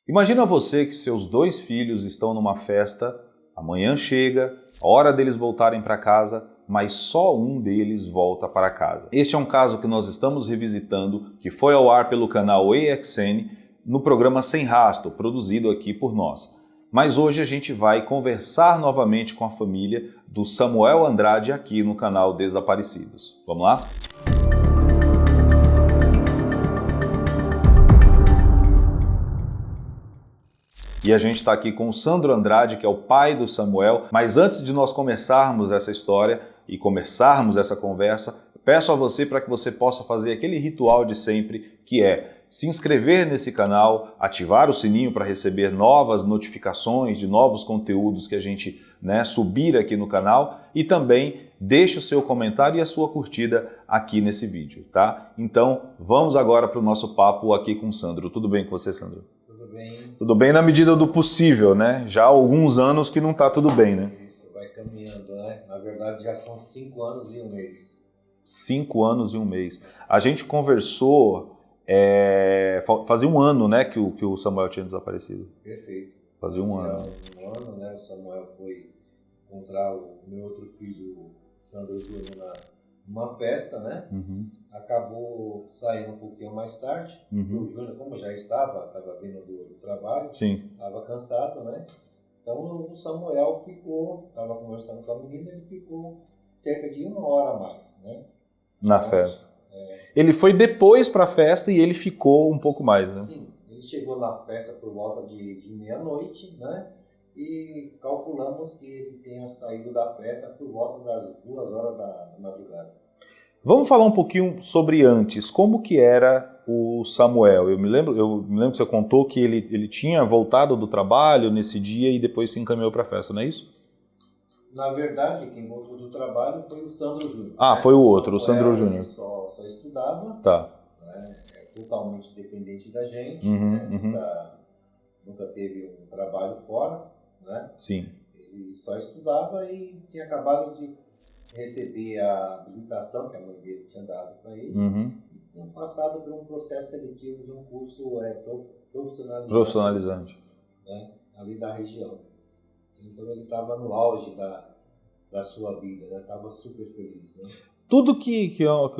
Imagina você que seus 2 filhos estão numa festa, amanhã chega, a hora deles voltarem para casa, mas só um deles volta para casa. Este é um caso que nós estamos revisitando, que foi ao ar pelo canal AXN, no programa Sem Rastro, produzido aqui por nós. Mas hoje a gente vai conversar novamente com a família do Samuel Andrade aqui no canal Desaparecidos. Vamos lá? E a gente está aqui com o Sandro Andrade, que é o pai do Samuel. Mas antes de nós começarmos essa história e começarmos essa conversa, peço a você para que você possa fazer aquele ritual de sempre, que é se inscrever nesse canal, ativar o sininho para receber novas notificações de novos conteúdos que a gente subir aqui no canal, e também deixe o seu comentário e a sua curtida aqui nesse vídeo, tá? Então, vamos agora para o nosso papo aqui com o Sandro. Tudo bem com você, Sandro? Tudo bem na medida do possível, né? Já há alguns anos que não está tudo bem, né? Isso, vai caminhando, né? Na verdade já são 5 anos e 1 mês. 5 anos e 1 mês. A gente conversou, fazia 1 ano, né, que o Samuel tinha desaparecido. Perfeito. Fazia 1 ano. Um ano, né? O Samuel foi encontrar o meu outro filho, o Sandro Júnior, numa festa, né? Uhum. Acabou saindo um pouquinho mais tarde. Uhum. O Júnior, como já estava vindo do trabalho, estava cansado, né? Então o Samuel estava conversando com a menina, ele ficou cerca de 1 hora a mais, né? Na festa. Ele foi depois para a festa e ele ficou um pouco mais, né? Sim, ele chegou na festa por volta de meia-noite, né? E calculamos que ele tenha saído da festa por volta das 2 horas da madrugada. Vamos falar um pouquinho sobre antes. Como que era o Samuel? Eu me lembro que você contou que ele tinha voltado do trabalho nesse dia e depois se encaminhou para a festa, não é isso? Na verdade, quem voltou do trabalho foi o Sandro Júnior. Ah, né? Foi o outro, o Sandro Júnior. Ele só estudava, tá. Né? Totalmente dependente da gente, uhum, né? Uhum. Nunca teve um trabalho fora, né? Sim. Ele só estudava e tinha acabado de receber a habilitação que a mãe dele tinha dado para ele. Uhum. E tinha passado por um processo seletivo de um curso profissionalizante, né? Ali da região. Então ele estava no auge da sua vida, né? Estava super feliz, né? Tudo que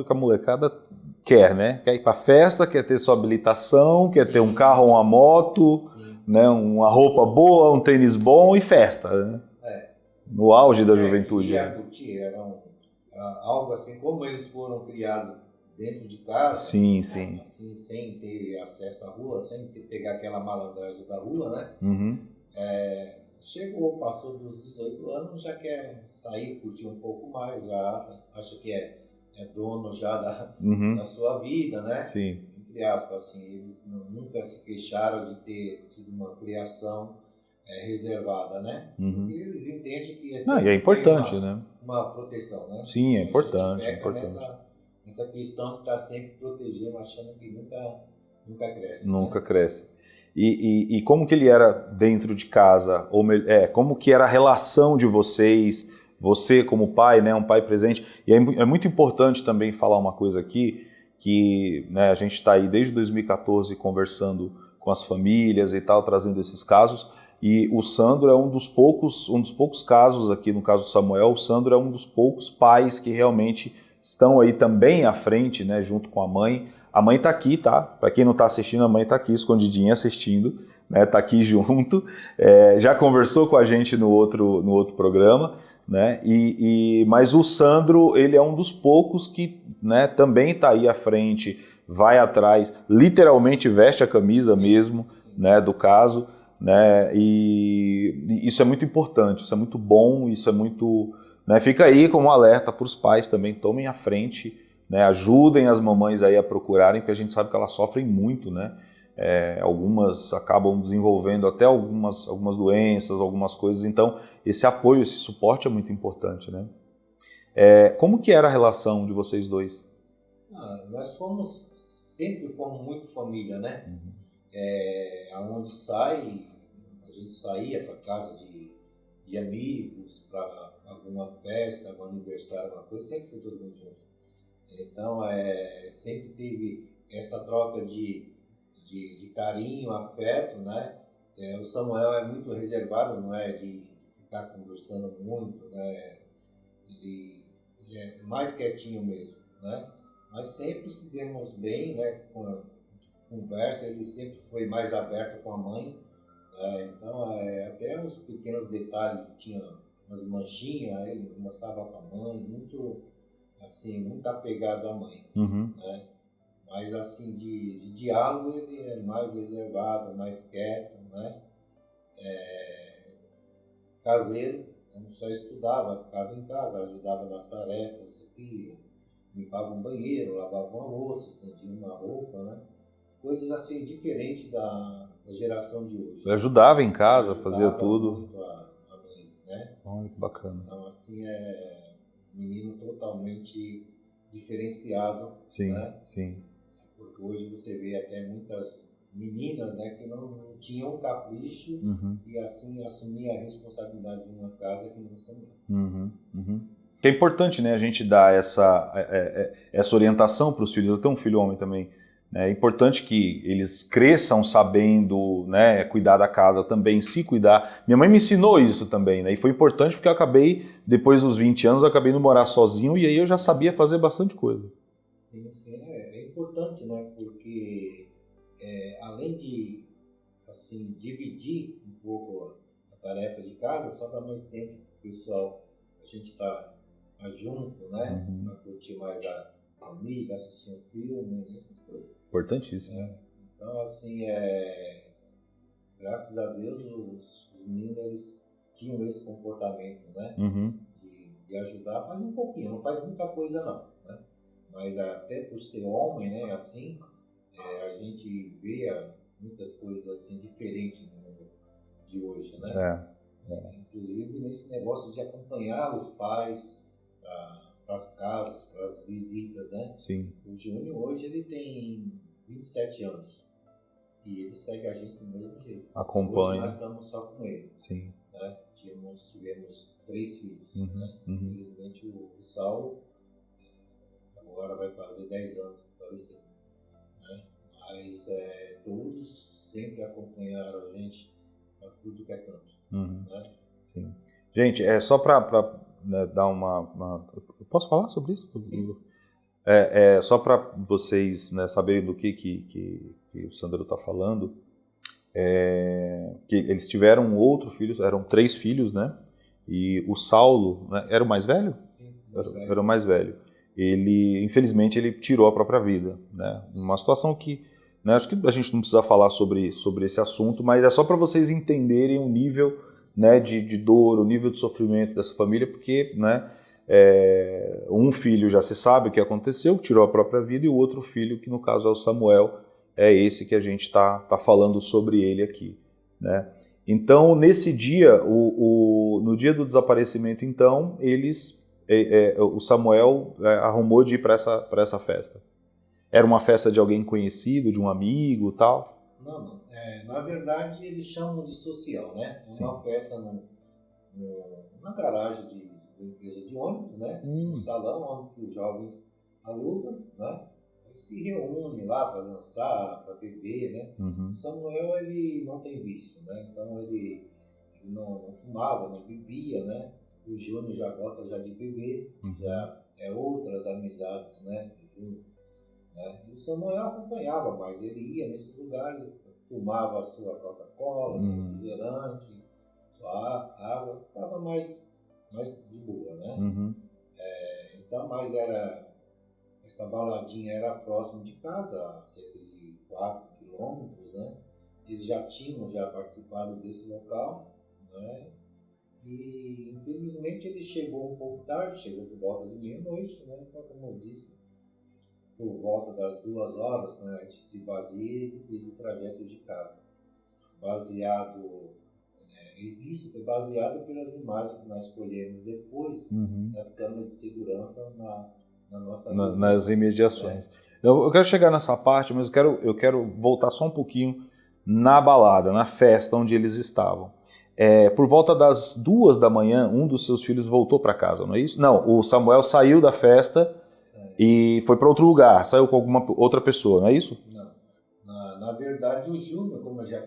a molecada quer, né? Quer ir para festa, quer ter sua habilitação, Sim. Quer ter um carro ou uma moto, né? Uma roupa boa, um tênis bom e festa, né? No auge da juventude. Era algo assim, como eles foram criados dentro de casa, sim. Assim, sem ter acesso à rua, sem pegar aquela malandragem da rua, né? Uhum. Passou dos 18 anos, já quer sair, curtir um pouco mais, já acha que é dono já da sua vida, né? Sim. Entre aspas, assim, eles nunca se queixaram de ter tido uma criação reservada, né? Uhum. E eles entendem que é importante, né? Uma proteção, né? Sim, é importante. A gente peca nessa questão de estar sempre protegendo, achando que nunca cresce. Nunca cresce. E como que ele era dentro de casa? Como que era a relação de vocês? Você como pai, né? Um pai presente. E é muito importante também falar uma coisa aqui, que a gente está aí desde 2014 conversando com as famílias e tal, trazendo esses casos. E o Sandro é um dos poucos casos aqui, no caso do Samuel, o Sandro é um dos poucos pais que realmente estão aí também à frente, né, junto com a mãe. A mãe está aqui, tá? Para quem não está assistindo, a mãe está aqui, escondidinha, assistindo, né? Está aqui junto. Já conversou com a gente no outro programa, né? Mas o Sandro, ele é um dos poucos que, né, também está aí à frente, vai atrás, literalmente veste a camisa mesmo, né, do caso. Né? E isso é muito importante, isso é muito bom, isso é muito... Né? Fica aí como alerta para os pais também, tomem a frente, né? Ajudem as mamães aí a procurarem, porque a gente sabe que elas sofrem muito, né? Algumas acabam desenvolvendo até algumas doenças, algumas coisas, então esse apoio, esse suporte é muito importante, né? Como que era a relação de vocês dois? Nós sempre fomos muito família, né? Uhum. Aonde a gente saía para casa de amigos, para alguma festa, algum aniversário, alguma coisa, sempre foi todo mundo junto. Então, sempre teve essa troca de de carinho, afeto, né? O Samuel é muito reservado, não é de ficar conversando muito, né? Ele é mais quietinho mesmo, né? Mas sempre se demos bem, né? Com a conversa, ele sempre foi mais aberto com a mãe, né? Então, até os pequenos detalhes, tinha umas manchinhas, ele mostrava para a mãe, muito, assim, muito apegado à mãe, né? Mas, assim, de diálogo, ele é mais reservado, mais quieto, né? Caseiro, não só estudava, ficava em casa, ajudava nas tarefas, aqui, limpava um banheiro, lavava uma louça, estendia uma roupa, né? Coisas assim diferentes da geração de hoje. Você ajudava em casa, fazia tudo. Muito a mãe, né? Olha que bacana. Então, assim, é um menino totalmente diferenciado, sim, né? Sim. Porque hoje você vê até muitas meninas, né, que não tinham capricho e assim assumir a responsabilidade de uma casa que não são. Que é importante, né, a gente dar essa orientação para os filhos. Eu tenho um filho homem também. É importante que eles cresçam sabendo, né, cuidar da casa também, se cuidar. Minha mãe me ensinou isso também, né, e foi importante porque eu acabei, depois dos 20 anos, eu acabei indo morar sozinho e aí eu já sabia fazer bastante coisa. Sim, é importante, né, porque além de, assim, dividir um pouco a tarefa de casa, só dá mais tempo pro pessoal, a gente está junto, né, para curtir mais a família, assistir um filme, essas coisas. Importantíssimo. Então, assim, graças a Deus, os meninos, eles tinham esse comportamento, né, de ajudar, faz um pouquinho, não faz muita coisa não, né, mas até por ser homem, né, assim, a gente vê muitas coisas assim diferentes no mundo de hoje, né? Inclusive nesse negócio de acompanhar os pais para as casas, para as visitas, né? Sim. O Júnior hoje ele tem 27 anos e ele segue a gente do mesmo jeito. Acompanha. Hoje nós estamos só com ele. Sim. Né? Tivemos 3 filhos. Né? Infelizmente o Saulo agora vai fazer 10 anos que faleceu. Né? Mas todos sempre acompanharam a gente para tudo que é canto. Né? Sim. Gente, só para né, dar uma... Posso falar sobre isso? Sim. Só para vocês, né, saberem do que o Sandro está falando, que eles tiveram outro filho, eram 3 filhos, né? E o Saulo, né, era o mais velho? Sim, era o mais velho. Ele, infelizmente, ele tirou a própria vida, né? Uma situação que, né, acho que a gente não precisa falar sobre esse assunto, mas é só para vocês entenderem o nível, né, de dor, o nível de sofrimento dessa família, porque, né, um filho já se sabe o que aconteceu, que tirou a própria vida, e o outro filho, que no caso é o Samuel, é esse que a gente está falando sobre ele aqui, né? Então, nesse dia, no dia do desaparecimento, então, o Samuel arrumou de ir para essa festa. Era uma festa de alguém conhecido, de um amigo, tal? Não. Na verdade, eles chamam de social, né? É uma festa na garagem de empresa de ônibus, né? Um salão onde os jovens alugam, né? Aí se reúnem lá para dançar, para beber, né? O Samuel, ele não tem vício, né? Então ele não fumava, não bebia, né? O Júnior já gosta de beber, já outras amizades, né? Junto, né? E o Samuel acompanhava, mas ele ia nesses lugares, tomava a sua Coca-Cola, seu refrigerante, sua água, ficava mais de boa, né? Então, mas essa baladinha era próximo de casa, cerca de 4 quilômetros, né? Eles já tinham participado desse local, né? E infelizmente ele chegou um pouco tarde, chegou por volta de meia-noite, né? Então, como eu disse, por volta das 2 horas, né, a gente se baseia e fez o trajeto de casa. Isso foi baseado pelas imagens que nós escolhemos depois das câmeras de segurança na nossa nas imediações. Eu quero chegar nessa parte, mas eu quero voltar só um pouquinho na balada, na festa onde eles estavam. Por volta das 2 da manhã, um dos seus filhos voltou para casa, não é isso? Não, o Samuel saiu da festa e foi para outro lugar, saiu com alguma outra pessoa, não é isso? Não. Na verdade, o Júnior, como eu já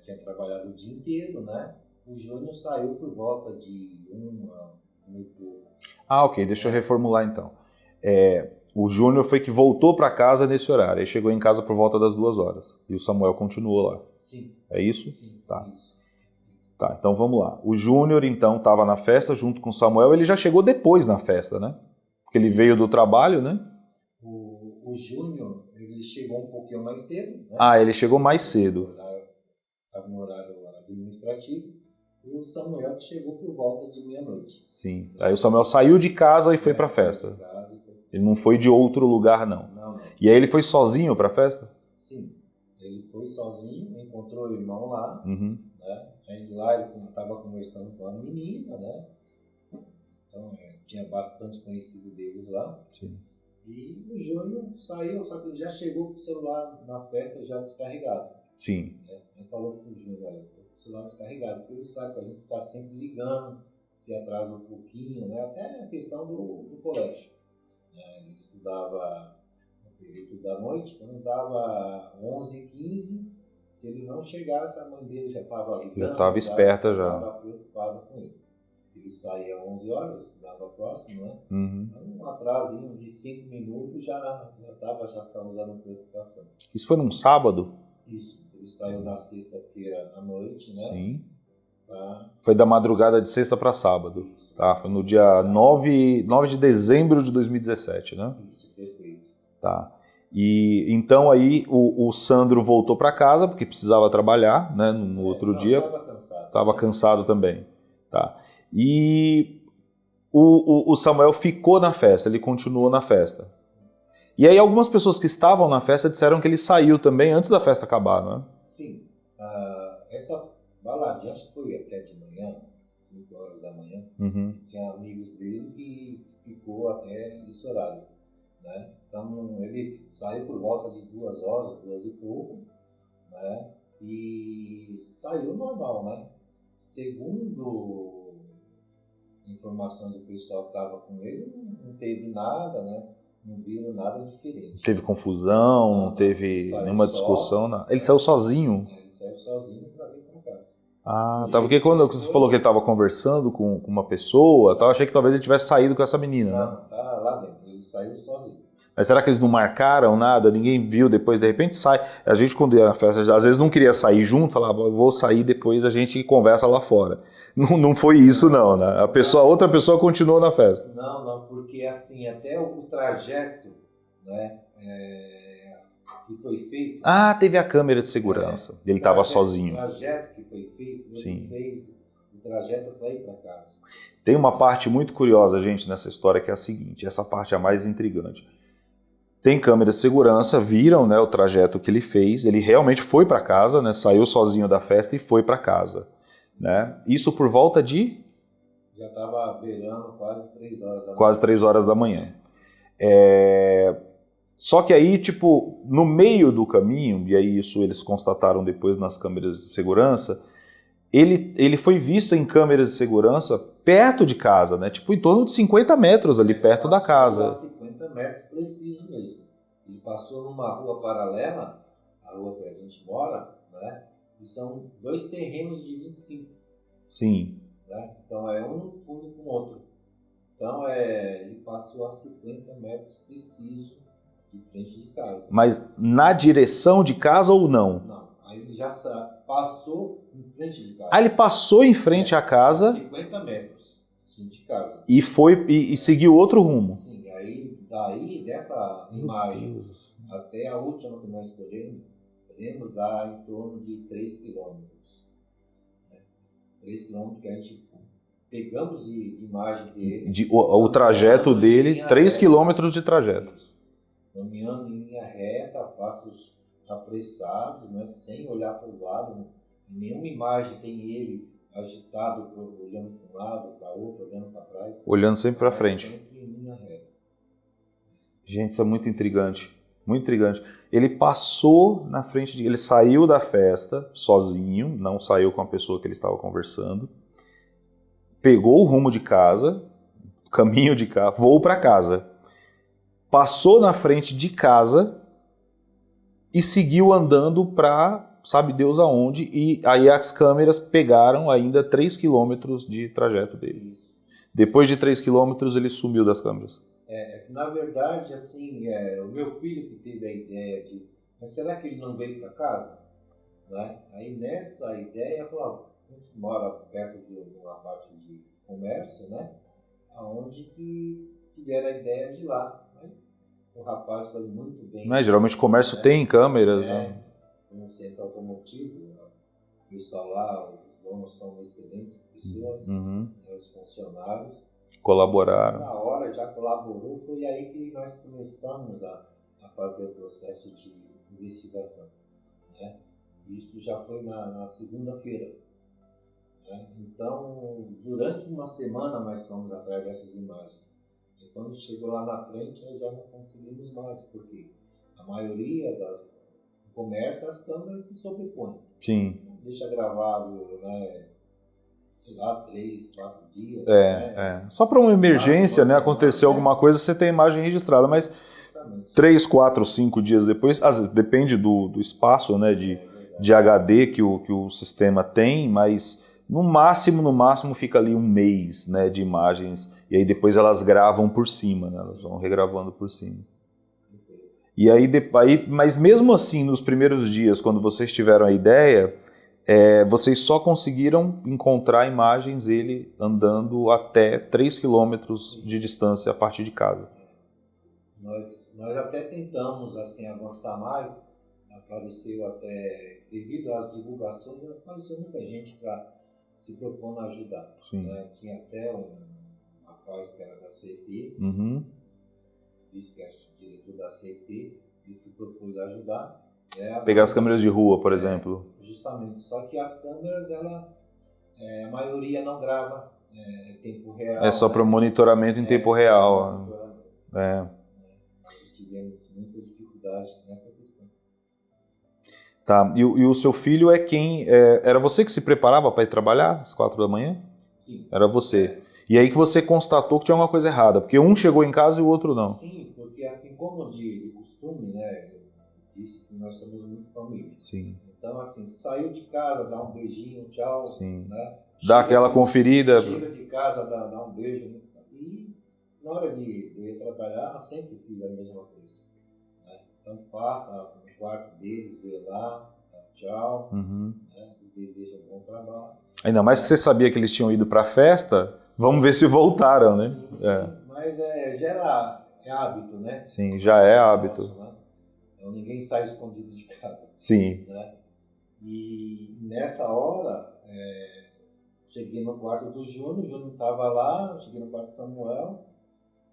tinha trabalhado o dia inteiro, né? O Júnior saiu por volta de 1 e pouco. Ah, ok, deixa eu reformular então. O Júnior foi que voltou para casa nesse horário, aí chegou em casa por volta das 2 horas. E o Samuel continuou lá. Sim. É isso? Sim, tá. Isso. Tá, então vamos lá. O Júnior, então, estava na festa junto com o Samuel, ele já chegou depois na festa, né? Porque ele veio do trabalho, né? O Júnior, ele chegou um pouquinho mais cedo, né? Ah, ele chegou mais cedo. Estava no horário administrativo. O Samuel que chegou por volta de meia-noite. Sim. Aí o Samuel saiu de casa e foi para a festa. Ele não foi de outro lugar, não. Não. E aí ele foi sozinho para a festa? Sim. Ele foi sozinho, encontrou o irmão lá, Uhum. né? Aí lá ele estava conversando com a menina, né? Então tinha bastante conhecido deles lá. Sim. E o Júnior saiu, só que ele já chegou com o celular na festa já descarregado. Sim. Ele falou pro Júnior, com o celular descarregado, porque ele sabe que a gente está sempre ligando, se atrasa um pouquinho, né? Até a questão do colégio. Ele estudava no período da noite, quando dava 11h15, se ele não chegasse, a mãe dele já estava ligando. Já estava esperta já. Estava preocupada com ele. Ele saía às 11 horas, estudava próximo, né? Uhum. Um atrasinho de 5 minutos já estava causando preocupação. Isso foi num sábado? Isso. Ele saiu na sexta-feira à noite, né? Sim. Tá. Foi da madrugada de sexta para sábado. Isso, tá? Foi no dia 9 de dezembro de 2017, né? Isso, perfeito. Tá. E então aí o Sandro voltou para casa porque precisava trabalhar, né? No outro dia. Estava cansado. Estava cansado também. Tá. E o Samuel ficou na festa, ele continuou na festa. E aí algumas pessoas que estavam na festa disseram que ele saiu também antes da festa acabar, não é? Sim. Essa baladinha, acho que foi até de manhã, 5 horas da manhã. Uhum. Tinha amigos dele que ficou até esse horário, né? Então ele saiu por volta de 2 horas, 2 e pouco, né? E saiu normal, né? Segundo informação do pessoal que estava com ele, não teve nada, né? Não viram nada diferente. Teve confusão, não teve nenhuma discussão. Não. Ele saiu sozinho? Ele saiu sozinho para vir para casa. Ah, tá. Porque quando você falou que ele estava conversando com uma pessoa, eu achei que talvez ele tivesse saído com essa menina, né? Não, tá lá dentro. Ele saiu sozinho. Mas será que eles não marcaram nada? Ninguém viu, depois de repente sai. A gente quando ia na festa, às vezes não queria sair junto, falava, vou sair, depois a gente conversa lá fora. Não foi isso não, né? Outra pessoa continuou na festa. Não, porque assim, até o trajeto, né, que foi feito... Ah, teve a câmera de segurança. Ele estava sozinho. O trajeto que foi feito, ele fez o trajeto para ir para casa. Tem uma parte muito curiosa, gente, nessa história, que é a seguinte, essa parte é a mais intrigante. Tem câmera de segurança, viram, né, o trajeto que ele fez, ele realmente foi para casa, né, saiu sozinho da festa e foi para casa. Né? Isso por volta de... Já estava beirando quase 3 horas da manhã. Quase 3 horas da manhã. Só que aí, tipo, no meio do caminho, e aí isso eles constataram depois nas câmeras de segurança, ele foi visto em câmeras de segurança perto de casa, né? Tipo, em torno de 50 metros ali perto da casa. 50 metros preciso mesmo. Ele passou numa rua paralela, a rua que a gente mora, né? E são 2 terrenos de 25. Sim. Né? Então é um fundo com o outro. Então ele passou a 50 metros preciso de frente de casa. Mas na direção de casa ou não? Não. Aí ele já passou em frente de casa. Ah, ele passou em frente à casa. 50 metros sim, de casa. E foi e seguiu outro rumo. Sim, aí daí dessa imagem até a última que nós podemos dar em torno de 3 quilômetros. 3 quilômetros que a gente pegamos de imagem dele. O trajeto dele, 3 quilômetros de trajeto. Isso. Caminhando em linha reta, passos apressados, né, sem olhar para o lado. Nenhuma imagem tem ele agitado, olhando para um lado, para outro, olhando para trás. Olhando sempre para frente. Sempre em linha reta. Gente, isso é muito intrigante. Muito intrigante. Ele passou na frente ele saiu da festa sozinho, não saiu com a pessoa que ele estava conversando, pegou o rumo de casa, caminho de casa, voo para casa, passou na frente de casa e seguiu andando para sabe Deus aonde, e aí as câmeras pegaram ainda 3 quilômetros de trajeto dele. Isso. Depois de 3 quilômetros ele sumiu das câmeras. Na verdade, assim, o meu filho que teve a ideia de, mas será que ele não veio para casa? Né? Aí nessa ideia, falou, a gente mora perto de uma parte de comércio, né? Onde que tiveram a ideia de ir lá. Aí, o rapaz foi muito bem. Geralmente o comércio tem câmeras. No centro automotivo, o pessoal lá, os donos são excelentes pessoas, os funcionários. Colaboraram. Na hora já colaborou, foi aí que nós começamos a fazer o processo de investigação. Né? Isso já foi na segunda-feira. Né? Então, durante uma semana nós fomos atrás dessas imagens. E quando chegou lá na frente, aí já não conseguimos mais, porque a maioria das comércios, as câmeras se sobrepõem. Sim. Deixa gravado, né? Sei lá, 3, 4 dias. Só para uma emergência, né? Acontecer alguma coisa, você tem a imagem registrada, mas 3, 4, 5 dias depois, às vezes, depende do espaço, né, de HD que o sistema tem, mas no máximo fica ali um mês, né, de imagens, e aí depois elas gravam por cima, né, elas vão regravando por cima. E aí, mas mesmo assim, nos primeiros dias, quando vocês tiveram a ideia, vocês só conseguiram encontrar imagens ele andando até 3 quilômetros de distância a partir de casa. Nós até tentamos assim, avançar mais, apareceu até, devido às divulgações, apareceu muita gente para se propondo a ajudar. Né? Tinha até um rapaz que era da CET, disse que era diretor da CET, e se propôs a ajudar. Pegar as câmeras de rua, por exemplo. Justamente, só que as câmeras, a maioria não grava tempo real. É só para monitoramento em tempo real. Nós tivemos muita dificuldade nessa questão. Tá, e o seu filho é quem... era você que se preparava para ir trabalhar às 4 da manhã? Sim. Era você. E aí que você constatou que tinha alguma coisa errada, porque um chegou em casa e o outro não. Sim, porque assim como de costume, né, eu disse que nós somos muito família. Sim. Então assim, saiu de casa, dá um beijinho, tchau. Sim. Né? Dá aquela conferida. Chega de casa, dá um beijo. E na hora de eu ir trabalhar, eu sempre fiz a mesma coisa. Né? Então passa no quarto deles, vê lá, tchau. Né? Eles desejam um bom trabalho. Ainda mais que você sabia que eles tinham ido para a festa, vamos ver se voltaram, né? Sim. Mas já é hábito, né? Sim, já é hábito. Nosso, né? Então ninguém sai escondido de casa. Sim. Né? E nessa hora, cheguei no quarto do Júnior, o Júnior estava lá, cheguei no quarto do Samuel,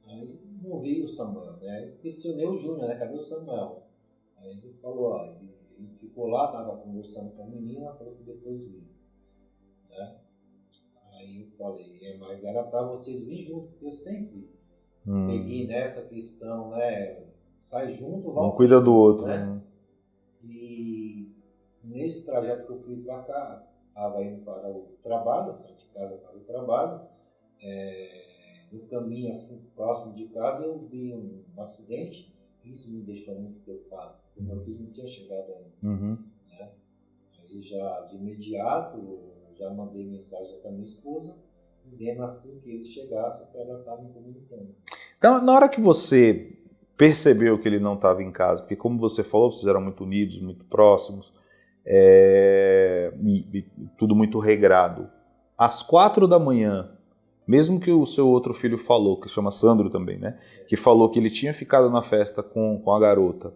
aí não vi o Samuel, né? Eu questionei o Júnior, né? Cadê o Samuel? Aí ele falou, ele ficou lá, estava conversando com a menina, falou que depois vinha. Né? Aí eu falei, mas era para vocês virem junto, porque eu sempre peguei nessa questão, né? Sai junto, um cuida do outro. Né? E nesse trajeto que eu fui para cá, estava indo para o trabalho, saí de casa para o trabalho, no caminho assim, próximo de casa, eu vi um acidente, isso me deixou muito preocupado, porque meu filho não tinha chegado ainda. Né? Aí já de imediato, já mandei mensagem para minha esposa, dizendo assim que ele chegasse para ela estar me comunicando. Então, na hora que você percebeu que ele não estava em casa, porque como você falou, vocês eram muito unidos, muito próximos, e tudo muito regrado. Às 4 da manhã, mesmo que o seu outro filho falou, que chama Sandro também, né? Que falou que ele tinha ficado na festa com a garota,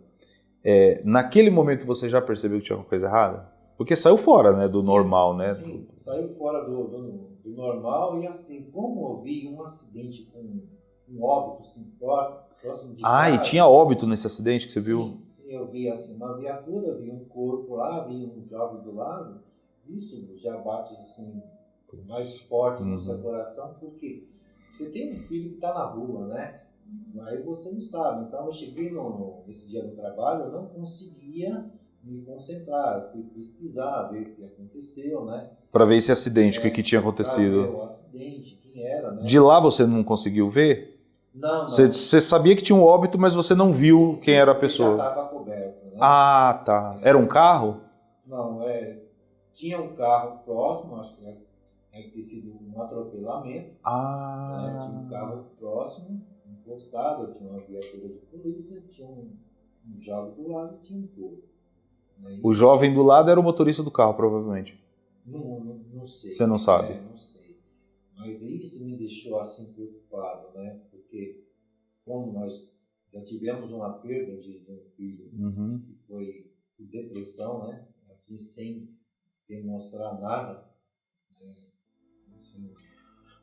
naquele momento você já percebeu que tinha alguma coisa errada? Porque saiu fora, né, do normal, né? Sim, saiu fora do normal e assim, como eu vi um acidente com um óbito assim, próximo de casa. E tinha óbito nesse acidente que você viu? Sim, eu vi assim uma viatura, vi um corpo lá, vi um jovem do lado. Isso já bate assim mais forte no seu coração, porque você tem um filho que está na rua, né? Aí você não sabe. Então eu cheguei nesse dia no trabalho, eu não conseguia me concentrar, eu fui pesquisar, ver o que aconteceu, né? Para ver esse acidente, o que tinha acontecido. Para ver o acidente, quem era, né? De lá você não conseguiu ver? Não. Você sabia que tinha um óbito, mas você não viu quem era a pessoa. Já estava coberto, né? Ah, tá. Era um carro? Não, tinha um carro próximo, acho que deve ter sido um atropelamento. Ah. Tinha um carro próximo, encostado, tinha uma viatura de polícia, tinha um jovem do lado e tinha um corpo. O jovem do lado era o motorista do carro, provavelmente. Não sei. Você não sabe? Não sei. Mas isso me deixou assim preocupado, né? Porque como nós já tivemos uma perda de um filho que foi por depressão, né? Assim, sem demonstrar nada. Assim,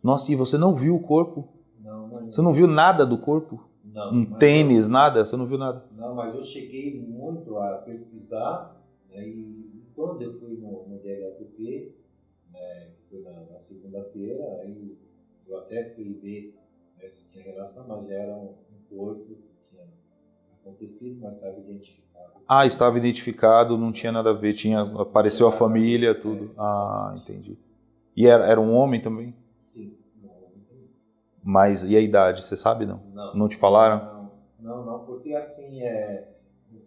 nossa, e você não viu o corpo? não. Você não viu nada do corpo? Não. Um tênis, nada? Você não viu nada? Não, mas eu cheguei muito a pesquisar, né, e quando eu fui no DHPP, né, que foi na segunda-feira, aí eu até fui ver, né, se tinha relação, mas já era um corpo que tinha acontecido, mas estava identificado. Ah, estava identificado, não tinha nada a ver, apareceu a família, tudo. Ah, entendi. E era um homem também? Sim, um homem também. Mas e a idade, você sabe não? Não te falaram? Não, porque assim,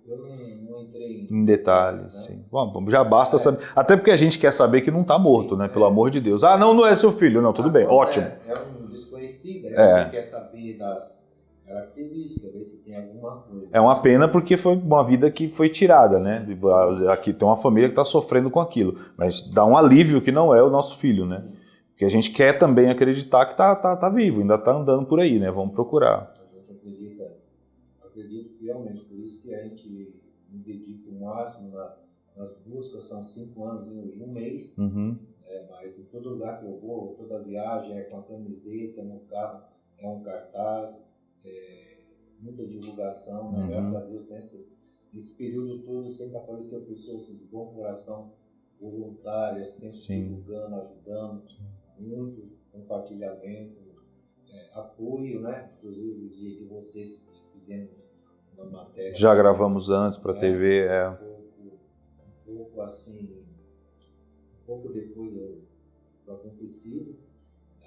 eu não entrei em detalhes, né? Sim. Bom, já basta saber. Até porque a gente quer saber que não está morto, né? Pelo amor de Deus. Ah, não é seu filho. Não, tudo bem, ótimo. É um desconhecido, aí você quer saber das características, ver se tem alguma coisa. É uma pena porque foi uma vida que foi tirada, né? Aqui tem uma família que está sofrendo com aquilo. Mas dá um alívio que não é o nosso filho, né? Sim. Porque a gente quer também acreditar que tá vivo, ainda está andando por aí, né? Vamos procurar. A gente acredito fielmente, por isso que a gente me dedica o máximo nas buscas, são 5 anos e um mês, mas em todo lugar que eu vou, toda viagem é com a camiseta, no carro é um cartaz, muita divulgação, né? Graças a Deus nesse período todo sempre apareceu pessoas de bom coração, voluntárias, sempre divulgando, ajudando, muito compartilhamento, apoio, né? Inclusive o dia de vocês fizemos uma matéria. Já gravamos antes para a TV, Um pouco assim, um pouco depois do acontecido.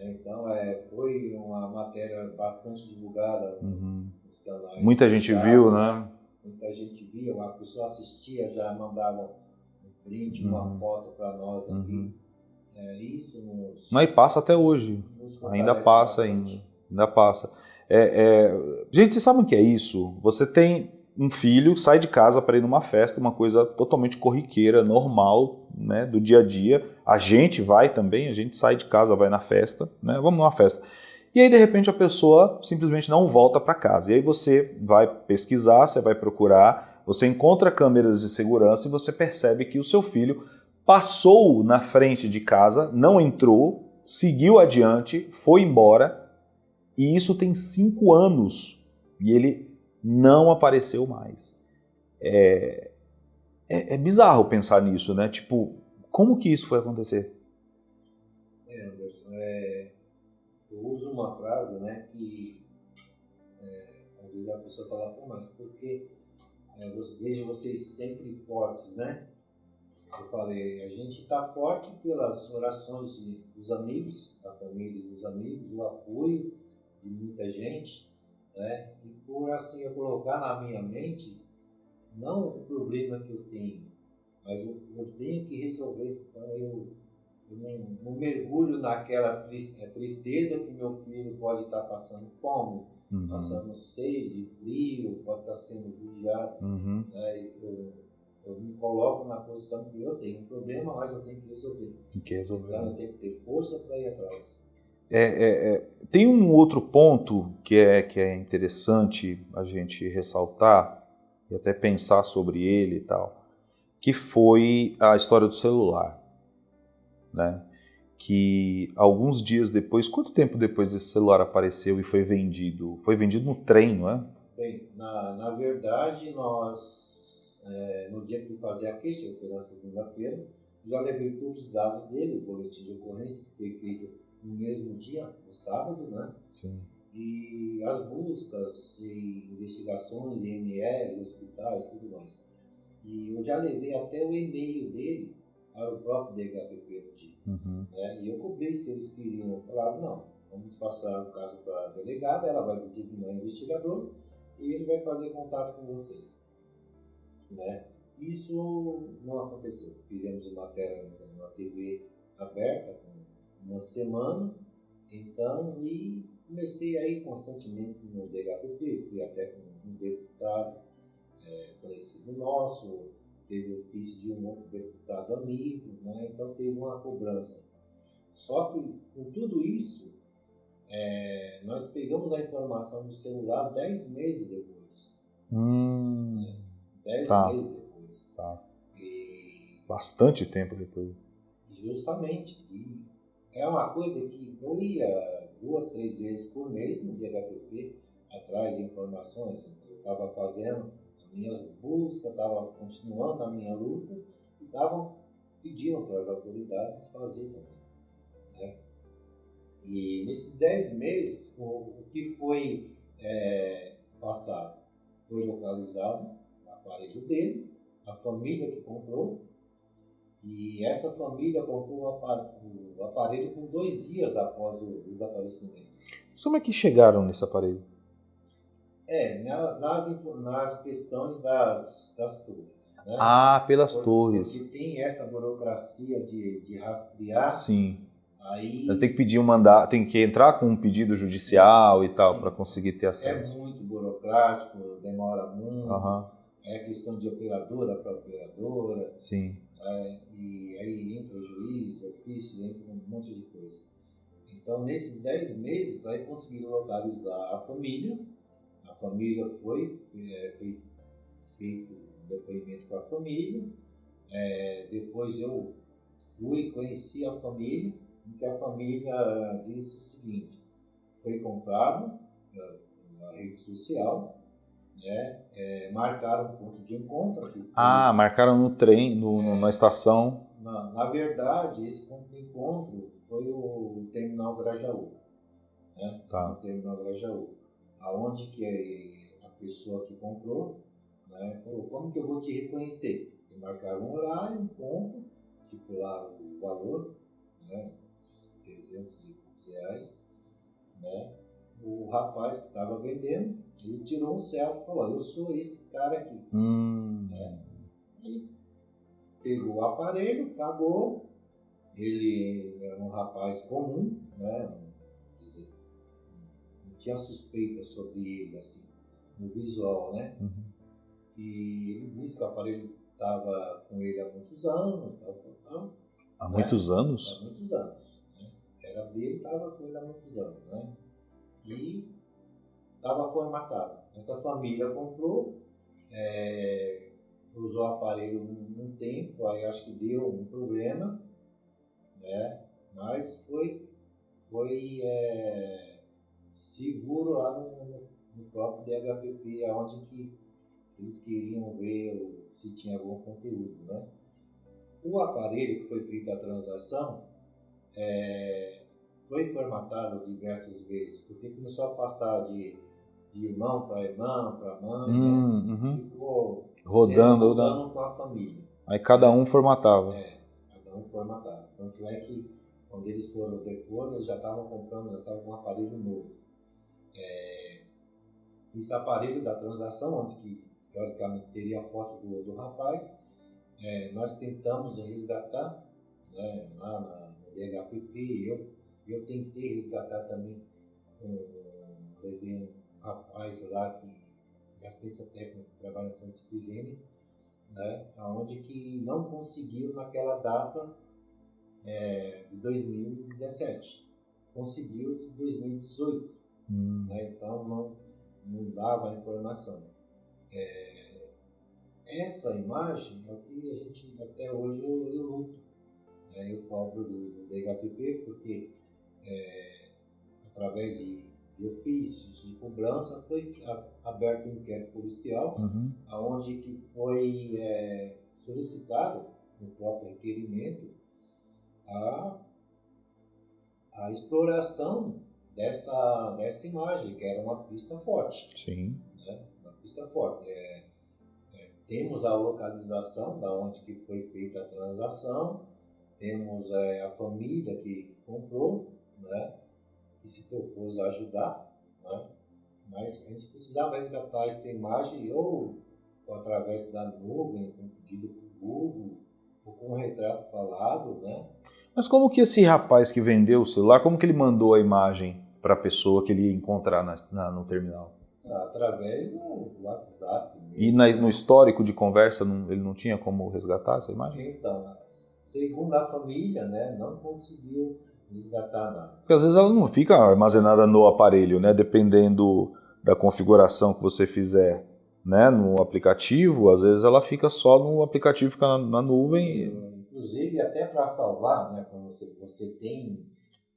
Então, foi uma matéria bastante divulgada nos canais. Muita gente viu, né? Muita gente via, a pessoa assistia, já mandava um print, uma foto para nós aqui. Isso Mas passa até hoje. Ainda passa bastante. ainda passa. Gente, vocês sabem o que é isso? Você tem um filho, sai de casa para ir numa festa, uma coisa totalmente corriqueira, normal, né, do dia a dia. A gente vai também, a gente sai de casa, vai na festa, né, vamos numa festa. E aí, de repente, a pessoa simplesmente não volta para casa. E aí você vai pesquisar, você vai procurar, você encontra câmeras de segurança e você percebe que o seu filho passou na frente de casa, não entrou, seguiu adiante, foi embora, e isso tem 5 anos, e ele não apareceu mais. É bizarro pensar nisso, né? Tipo, como que isso foi acontecer? Anderson, eu uso uma frase, né, que às vezes a pessoa fala, pô, mas por que vejo vocês sempre fortes, né? Eu falei, a gente está forte pelas orações dos amigos, da família dos amigos, o apoio de muita gente, né? E por assim eu colocar na minha mente, não o problema que eu tenho, mas eu tenho que resolver. Então eu não mergulho naquela tristeza que meu filho pode estar passando fome, passando sede, frio, pode estar sendo judiado. Né? Eu me coloco na posição que eu tenho um problema, mas eu tenho que resolver. Então eu tenho que ter força para ir atrás. Tem um outro ponto que é interessante a gente ressaltar e até pensar sobre ele e tal, que foi a história do celular, né? Que alguns dias depois, quanto tempo depois esse celular apareceu e foi vendido? Foi vendido no trem, não é? Bem, na verdade, nós, no dia que eu fazer a queixa, que foi na segunda-feira, já levei todos os dados dele, o boletim de ocorrência, que foi feito no mesmo dia, no sábado, né? Sim. E as buscas e investigações, IML, hospitais, tudo mais. E eu já levei até o e-mail dele para o próprio DHPP no dia. Né? E eu cobrei se eles queriam. Falaram, não, vamos passar o caso para a delegada, ela vai designar o investigador e ele vai fazer contato com vocês. né? Isso não aconteceu. Fizemos matéria na TV aberta com uma semana, então, e comecei a ir constantemente no DHPP, fui até com um deputado conhecido nosso, teve ofício de um outro deputado amigo, né? Então teve uma cobrança. Só que com tudo isso, nós pegamos a informação do celular 10 meses depois. 10 meses depois. Tá. E Bastante tempo depois. justamente. E é uma coisa que eu ia 2, 3 vezes por mês no DHPP atrás de informações. Eu estava fazendo as minhas buscas, estava continuando a minha luta e pedindo para as autoridades fazer também, né? E nesses 10 meses, o que foi passado? Foi localizado o aparelho dele, a família que comprou, e essa família comprou o aparelho com 2 dias após o desaparecimento. Como é que chegaram nesse aparelho? Nas questões das torres, né? Pelas torres. Porque tem essa burocracia de rastrear. Sim. Aí Mas tem que pedir tem que entrar com um pedido judicial e tal para conseguir ter acesso. É muito burocrático, demora muito. É questão de operadora para operadora. Sim. E aí entra o juiz, o ofício, entra um monte de coisa. Então, nesses 10 meses, aí conseguiram localizar a família. A família foi feito um depoimento com a família. Depois eu fui conheci a família, em que a família disse o seguinte: foi comprado na rede social, né? Marcaram um ponto de encontro. Marcaram no trem, na estação. Na verdade, esse ponto de encontro foi o Terminal Grajaú, né? Tá. O Terminal Grajaú, aonde que a pessoa que comprou, né, falou: como que eu vou te reconhecer? E marcaram um horário, um ponto, estipularam o valor, né, R$300, né? O rapaz que estava vendendo, ele tirou um selfie e falou: eu sou esse cara aqui. Né? E pegou o aparelho, pagou. Ele era um rapaz comum, né? Não tinha suspeita sobre ele, assim, no visual, né? E ele disse que o aparelho estava com ele há muitos anos, tal. Há muitos anos? Há muitos anos. Né? Era dele, estava com ele há muitos anos, né? E estava formatado. Essa família comprou, usou o aparelho um tempo, aí acho que deu um problema, né? Mas foi seguro lá no próprio DHPP, onde que eles queriam ver se tinha algum conteúdo, né? O aparelho que foi feita a transação foi formatado diversas vezes, porque começou a passar de irmão para irmão, para mãe, né? Ficou rodando com a família. Aí cada um formatava. Cada um formatava. Tanto é que quando eles foram depor, eles já estavam comprando, já estavam com um aparelho novo. Esse aparelho da transação, onde que teoricamente teria a foto do rapaz, nós tentamos resgatar, né, lá no DHPP. Eu tentei resgatar também, levei um rapaz lá de assistência técnica que trabalha em Santa Efigênia, né, onde que não conseguiu naquela data de 2017, conseguiu de 2018, né, então não dava a informação. Essa imagem é o que a gente até hoje eu luto, né? Eu cobro do DHPP porque através de ofícios de cobrança foi aberto um inquérito policial, onde que foi solicitado no próprio requerimento a exploração dessa imagem, que era uma pista forte. Sim. Né? Uma pista forte. Temos a localização da onde que foi feita a transação, temos a família que comprou, né, que se propôs a ajudar, né, mas a gente precisava resgatar essa imagem ou ou através da nuvem, com pedido por Google, ou com um retrato falado, né? Mas como que esse rapaz que vendeu o celular, como que ele mandou a imagem para a pessoa que ele ia encontrar no terminal? Através do WhatsApp mesmo, E né? no histórico de conversa, ele não tinha como resgatar essa imagem? Então, segundo a família, né, não conseguiu resgatar nada. Porque às vezes ela não fica armazenada no aparelho, né? Dependendo da configuração que você fizer, né, no aplicativo, às vezes ela fica só no aplicativo, fica na nuvem. Sim, inclusive, até para salvar, né, quando você tem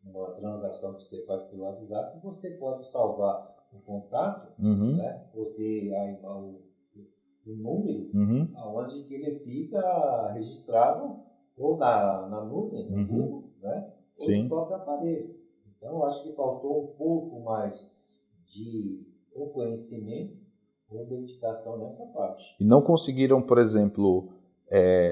uma transação que você faz pelo WhatsApp, você pode salvar o contato, Uhum, né, ou ter o número, uhum, onde que ele fica registrado ou na nuvem, no Uhum. Google, né, ou Sim. no próprio aparelho. Então, eu acho que faltou um pouco mais de ou conhecimento ou dedicação nessa parte. E não conseguiram, por exemplo,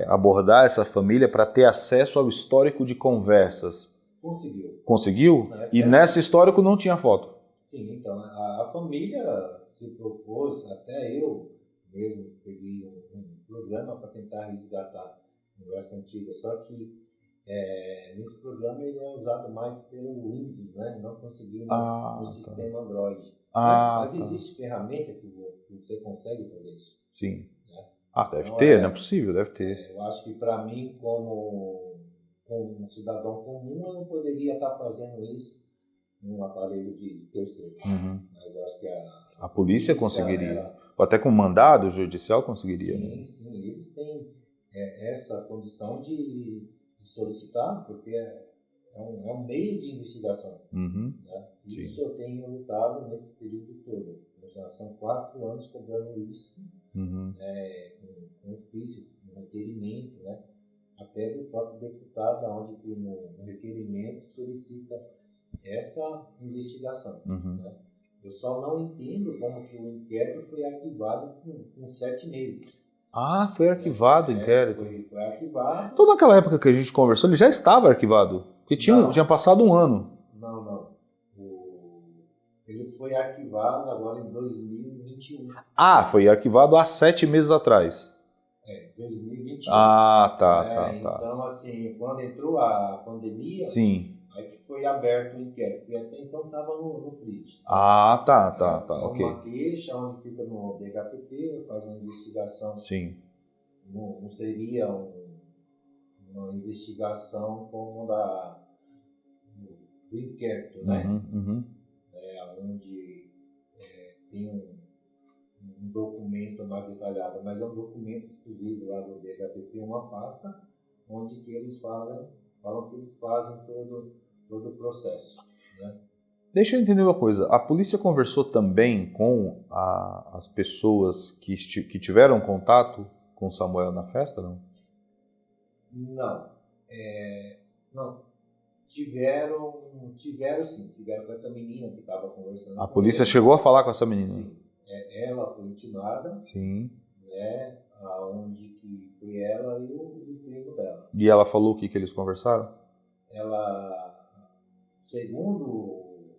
abordar essa família para ter acesso ao histórico de conversas. Conseguiu. Conseguiu? E nesse histórico não tinha foto. Sim, então a família se propôs, até eu mesmo peguei um programa para tentar resgatar conversa antiga, só que nesse programa ele é usado mais pelo Windows, né? Não consegui no sistema Android. Mas existe ferramenta que você consegue fazer isso. Sim. Né? Deve Então, ter, não é possível, deve ter. eu acho que para mim, como um cidadão comum, eu não poderia estar fazendo isso num aparelho de terceiro. Uhum. Mas eu acho que a polícia conseguiria. Ou até com mandado judicial conseguiria. Sim, sim. Eles têm essa condição de solicitar, porque é um meio de investigação. Uhum. Né? Isso eu tenho lutado nesse período todo. Já são 4 anos cobrando isso, Uhum. com ofício, com requerimento, né? Até do próprio deputado, onde que no requerimento solicita essa investigação. Uhum. Né? Eu só não entendo como que o inquérito foi arquivado com 7 meses. Foi arquivado o inquérito. Foi arquivado. Então naquela época que a gente conversou, ele já estava arquivado. Porque tinha passado um ano. Não. Ele foi arquivado agora em 2021. Foi arquivado há 7 meses atrás. 2021. Tá. Então, assim, quando entrou a pandemia, sim. aí que foi aberto o inquérito, porque até então estava no PRIT. Tá, ok. Uma queixa onde fica no DHPP, faz uma investigação. Sim. Não seria uma investigação como do inquérito, né? Uhum. Onde tem um documento mais detalhado, mas é um documento exclusivo lá do DHPP, uma pasta, onde que eles falam que eles fazem todo o processo. Né? Deixa eu entender uma coisa. A polícia conversou também com as pessoas que tiveram contato com Samuel na festa, não? Não. Tiveram sim. Tiveram com essa menina que estava conversando. A polícia chegou a falar com essa menina? Sim. Ela foi intimada. Sim. Né? Onde que foi ela e o primo dela. E ela falou o que eles conversaram? Ela, segundo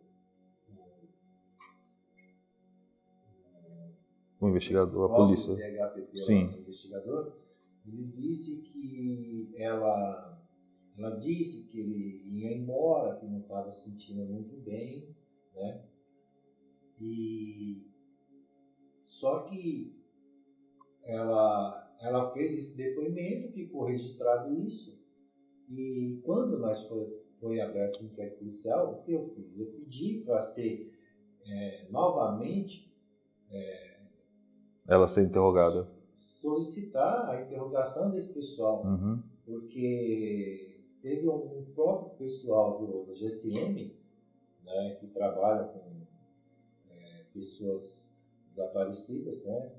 o investigador, a polícia. O DHPP, sim. O investigador, ele disse que ela disse que ele ia embora, que não estava se sentindo muito bem, né? E só que ela fez esse depoimento, ficou registrado isso, e quando nós foi aberto o inquérito policial, o que eu fiz? Eu pedi para ser novamente ela ser interrogada. Solicitar a interrogação desse pessoal, uhum. Porque teve um próprio pessoal do GCM, né, que trabalha com pessoas desaparecidas, né?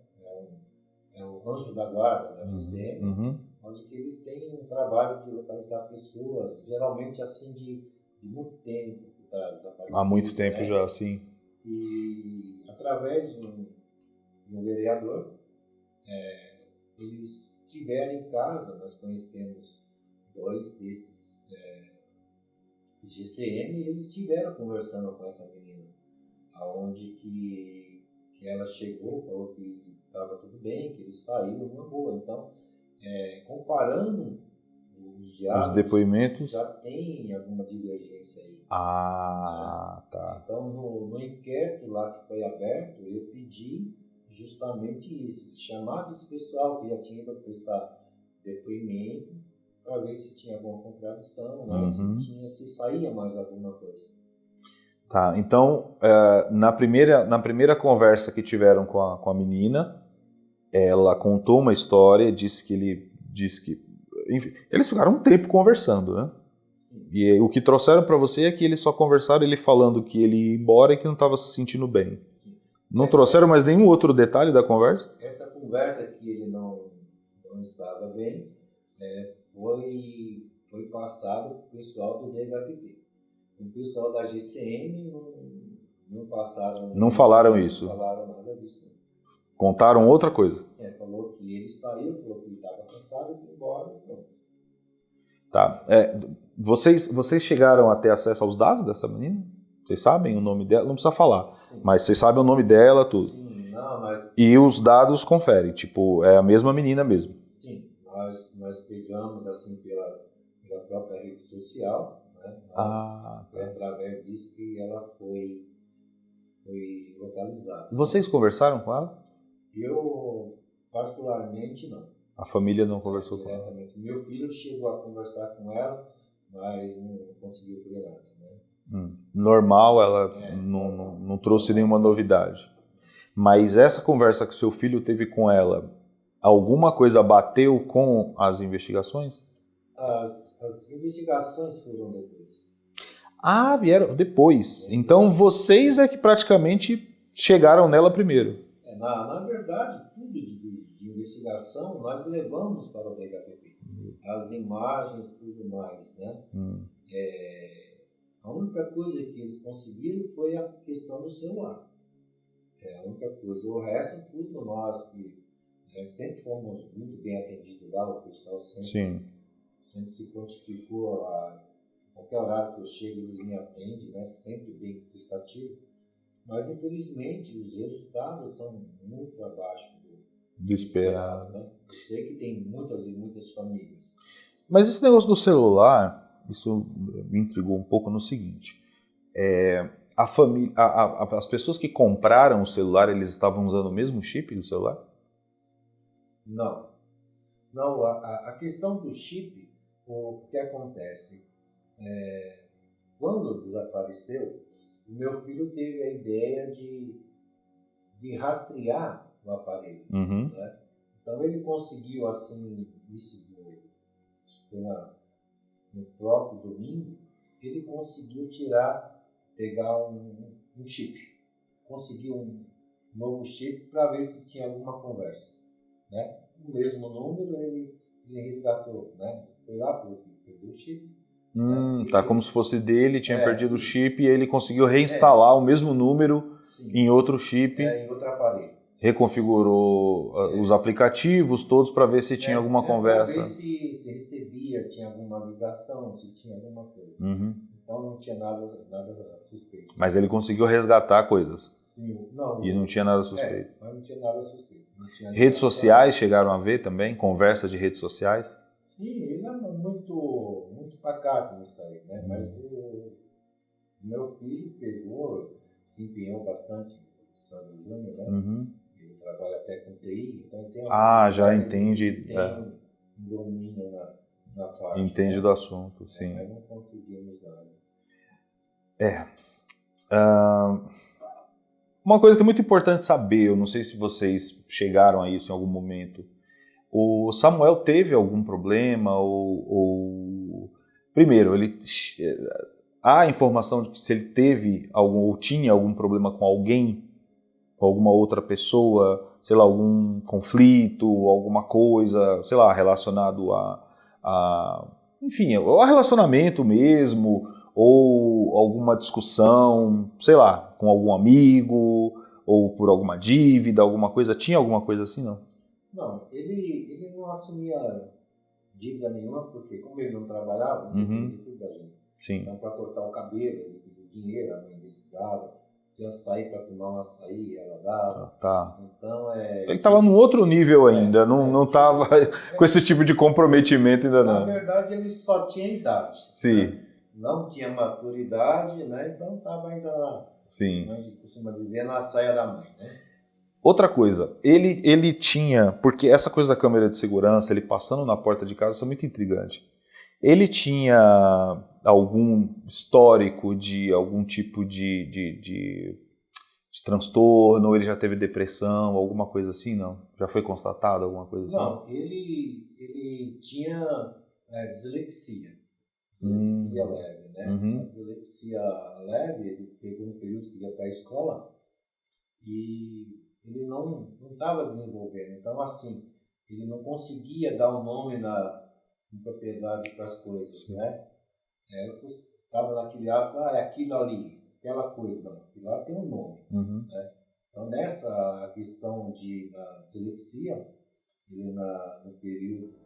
É o anjo da guarda da GCM, onde que eles têm um trabalho de localizar pessoas, geralmente assim de muito tempo que está desaparecido. Há muito tempo, né? Já, sim. E através de um vereador, eles tiveram em casa, nós conhecemos 2 desses GCM, e eles estiveram conversando com essa menina, aonde que ela chegou, falou que estava tudo bem, que ele saiu numa boa. Então, comparando os diálogos, depoimentos já tem alguma divergência aí. Ah, tá. Então, no inquérito lá que foi aberto, eu pedi justamente isso, que chamasse esse pessoal que já tinha ido prestar depoimento para ver se tinha alguma contradição, né? Se saía mais alguma coisa. Tá, então, na primeira conversa que tiveram com a menina, ela contou uma história, disse que, enfim, eles ficaram um tempo conversando, né? Sim. E o que trouxeram para você é que eles só conversaram, ele falando que ele ia embora e que não estava se sentindo bem. Sim. Não trouxeram mais nenhum outro detalhe da conversa? Essa conversa que ele não estava bem, foi passado para o pessoal do DHPP. O pessoal da GCM não passaram... Não falaram isso? Não falaram nada disso. Contaram outra coisa? Falou que ele saiu, falou que ele estava cansado e foi embora. Então. Tá. Vocês chegaram a ter acesso aos dados dessa menina? Vocês sabem o nome dela? Não precisa falar. Sim. Mas vocês sabem o nome dela, tudo. Sim, não, mas... E os dados conferem, tipo, é a mesma menina mesmo. Sim, nós pegamos assim pela própria rede social, né? Através disso que ela foi localizada. Vocês conversaram com ela? Eu, particularmente, não. A família não conversou com ela? Meu filho chegou a conversar com ela, mas não conseguiu ver nada. Né? Normal, ela não trouxe nenhuma novidade. Mas essa conversa que seu filho teve com ela, alguma coisa bateu com as investigações? As investigações foram depois. Ah, vieram depois. Então vocês é que praticamente chegaram nela primeiro. Na verdade, tudo de investigação nós levamos para o DHPP. As imagens, tudo mais, né? A única coisa que eles conseguiram foi a questão do celular. A única coisa. O resto, tudo nós que sempre fomos muito bem atendidos lá, o pessoal sempre se prontificou a qualquer horário que eu chego, eles me atendem, né? Sempre bem prestativo. Mas, infelizmente, os resultados são muito abaixo do esperado. Né? Eu sei que tem muitas e muitas famílias. Mas esse negócio do celular, isso me intrigou um pouco no seguinte. As pessoas que compraram o celular, eles estavam usando o mesmo chip do celular? Não. Não, a questão do chip, o que acontece? Quando desapareceu, o meu filho teve a ideia de rastrear o aparelho. Né? Então ele conseguiu, assim, isso foi no próprio domingo, ele conseguiu pegar um chip. Conseguiu um novo chip para ver se tinha alguma conversa. Né? O mesmo número ele resgatou. Né? Foi lá, perdeu o chip. Tá como se fosse dele, tinha perdido o chip e ele conseguiu reinstalar o mesmo número em outro chip. Em outro aparelho. Reconfigurou os aplicativos todos para ver se tinha alguma conversa. Para ver se recebia, tinha alguma ligação, se tinha alguma coisa. Então não tinha nada suspeito. Mas ele conseguiu resgatar coisas. Sim, e não tinha nada suspeito. Mas não tinha nada suspeito. Redes sociais chegaram a ver também? Conversa de redes sociais? Sim, ele é muito pacato nisso aí, né? Mas o meu filho se empenhou bastante no Sandro Júnior, né? Ele trabalha até com TI, então ele tem já entende. Ele tem um domínio na parte. Entende do assunto, sim. Mas não conseguimos nada. Uma coisa que é muito importante saber, eu não sei se vocês chegaram a isso em algum momento. O Samuel teve algum problema primeiro, há informação de que se ele teve ou tinha algum problema com alguém, com alguma outra pessoa, sei lá, algum conflito, alguma coisa, sei lá, relacionado enfim, ao relacionamento mesmo, ou alguma discussão, sei lá, com algum amigo, ou por alguma dívida, alguma coisa. Tinha alguma coisa assim, não? Não, ele não assumia dívida nenhuma, porque como ele não trabalhava, ele dependia tudo da gente. Sim. Então, para cortar o cabelo, ele pediu dinheiro, a mãe dele dava. Se eu sair para tomar um açaí, ela dava. Tá. Então, ele estava num outro nível ainda, não estava com esse tipo de comprometimento ainda não. Na verdade, ele só tinha idade. Sim. Né? Não tinha maturidade, né? Então estava ainda lá. Sim. A gente costuma dizer na saia da mãe, né? Outra coisa, ele tinha, porque essa coisa da câmera de segurança, ele passando na porta de casa, isso é muito intrigante. Ele tinha algum histórico de algum tipo de transtorno, ou ele já teve depressão, alguma coisa assim, não? Já foi constatado alguma coisa assim? Não, ele tinha dislexia. Dislexia leve, né? Essa dislexia leve, ele pegou um período que ia para a escola e ele não estava desenvolvendo. Então, assim, ele não conseguia dar um nome na propriedade para as coisas, né? Estava naquele hábito, é aquilo ali, aquela coisa, não, aquilo lá tem um nome. Né? Então, nessa questão da dislexia, ele no período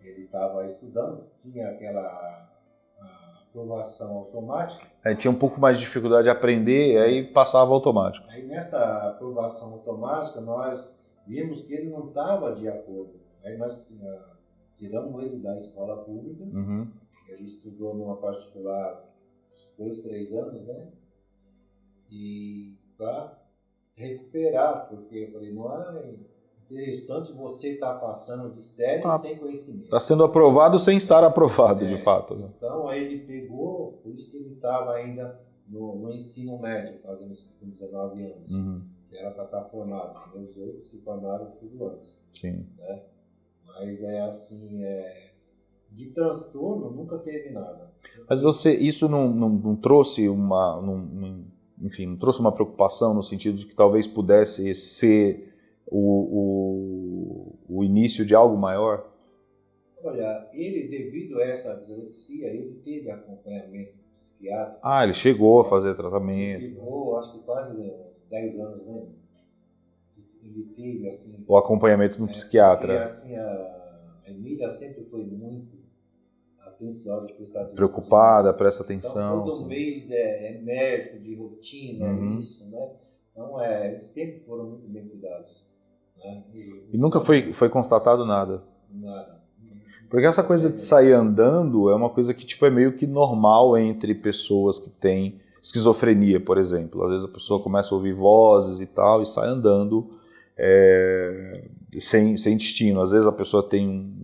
ele estava estudando, tinha aquela aprovação automática. Aí tinha um pouco mais de dificuldade de aprender, aí passava automático. Aí nessa aprovação automática, nós vimos que ele não estava de acordo. Aí nós tiramos ele da escola pública, ele estudou numa particular 2, 3 anos, né? E para recuperar, porque eu falei, não é interessante você estar passando de série sem conhecimento. Está sendo aprovado sem estar aprovado, de fato. Né? Então aí ele pegou, por isso que ele estava ainda no ensino médio, fazendo isso com 19 anos, que era para estar formado. Os outros se formaram tudo antes. Sim. Né? Mas de transtorno nunca teve nada. Mas isso não trouxe não trouxe uma preocupação no sentido de que talvez pudesse ser o início de algo maior? Olha, ele, devido a essa dislexia, ele teve acompanhamento psiquiátrico. Ele chegou a fazer tratamento. Ele ficou, acho que quase uns 10 anos, né? Ele teve, assim... O acompanhamento do psiquiatra. Porque, assim, a Emília sempre foi muito atenciosa, preocupada, presta atenção. Então, todo mês é médico de rotina, isso, né? Então, eles sempre foram muito bem cuidados. Né? E nunca foi constatado nada? Nada. Porque essa coisa de sair andando é uma coisa que tipo, é meio que normal entre pessoas que têm esquizofrenia, por exemplo. Às vezes a pessoa começa a ouvir vozes e tal e sai andando sem destino. Às vezes a pessoa tem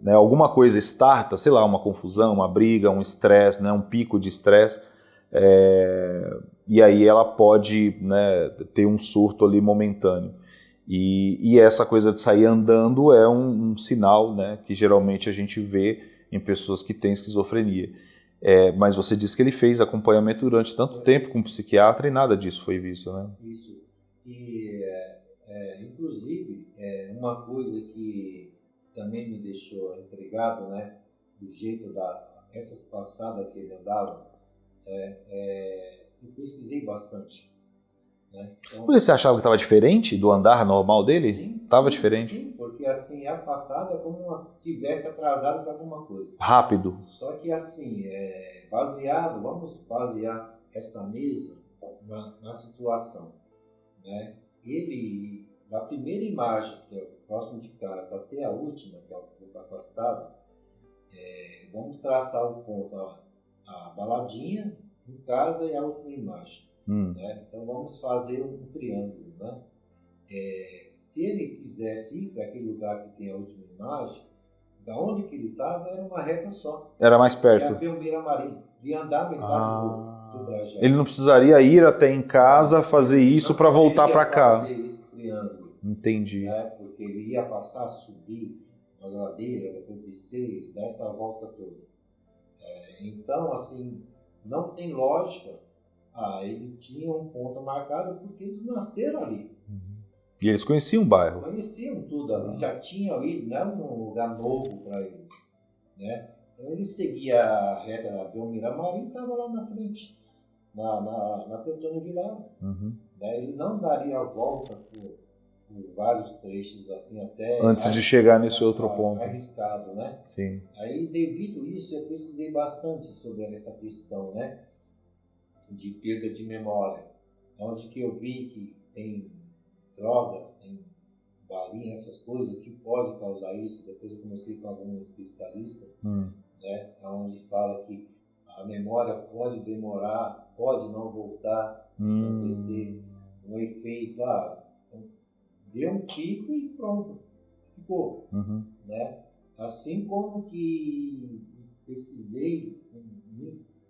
alguma coisa starta, sei lá, uma confusão, uma briga, um estresse, um pico de estresse, e aí ela pode ter um surto ali momentâneo. E essa coisa de sair andando é um sinal que geralmente a gente vê em pessoas que têm esquizofrenia. Mas você disse que ele fez acompanhamento durante tanto tempo com um psiquiatra e nada disso foi visto, né? Isso. E, inclusive, uma coisa que também me deixou intrigado, né, do jeito essas passadas que ele andava, eu pesquisei bastante. Né? Então, você achava que estava diferente do andar normal dele? Sim. Estava diferente? Sim, porque assim, a passada é como se tivesse atrasado para alguma coisa. Rápido. Só que assim, vamos basear essa mesa na situação. Né? Ele, da primeira imagem, que é o próximo de casa, até a última, que é o pouco afastado, vamos traçar o ponto, a baladinha em casa e a última imagem. Né? Então vamos fazer um triângulo. Né? Se ele quisesse ir para aquele lugar que tem a última imagem, da onde que ele estava era uma reta só. Era mais perto. Era Belmira Marim, de andar metade do trajeto. Ele não precisaria ir até em casa fazer isso para voltar para cá. Fazer esse triângulo. Entendi. Né? Porque ele ia passar, subir as ladeiras, depois descer, dar essa volta toda. Então, assim, não tem lógica. Ele tinha um ponto marcado porque eles nasceram ali. E eles conheciam o bairro? Conheciam tudo ali, já tinham ido, não é um lugar novo para eles. Né? Então ele seguia a reta da Belmira Marim e estava lá na frente, na Teutônio Vilela. Né? Ele não daria a volta por vários trechos assim até... Antes de chegar nesse outro ponto. Arriscado, né? Sim. Aí, devido a isso, eu pesquisei bastante sobre essa questão, né? de perda de memória, onde que eu vi que tem drogas, tem balinha, essas coisas que pode causar isso. Depois eu comecei com algum especialista, né, onde fala que a memória pode demorar, pode não voltar, acontecer um efeito, deu um pico e pronto, ficou, né? Assim como que pesquisei,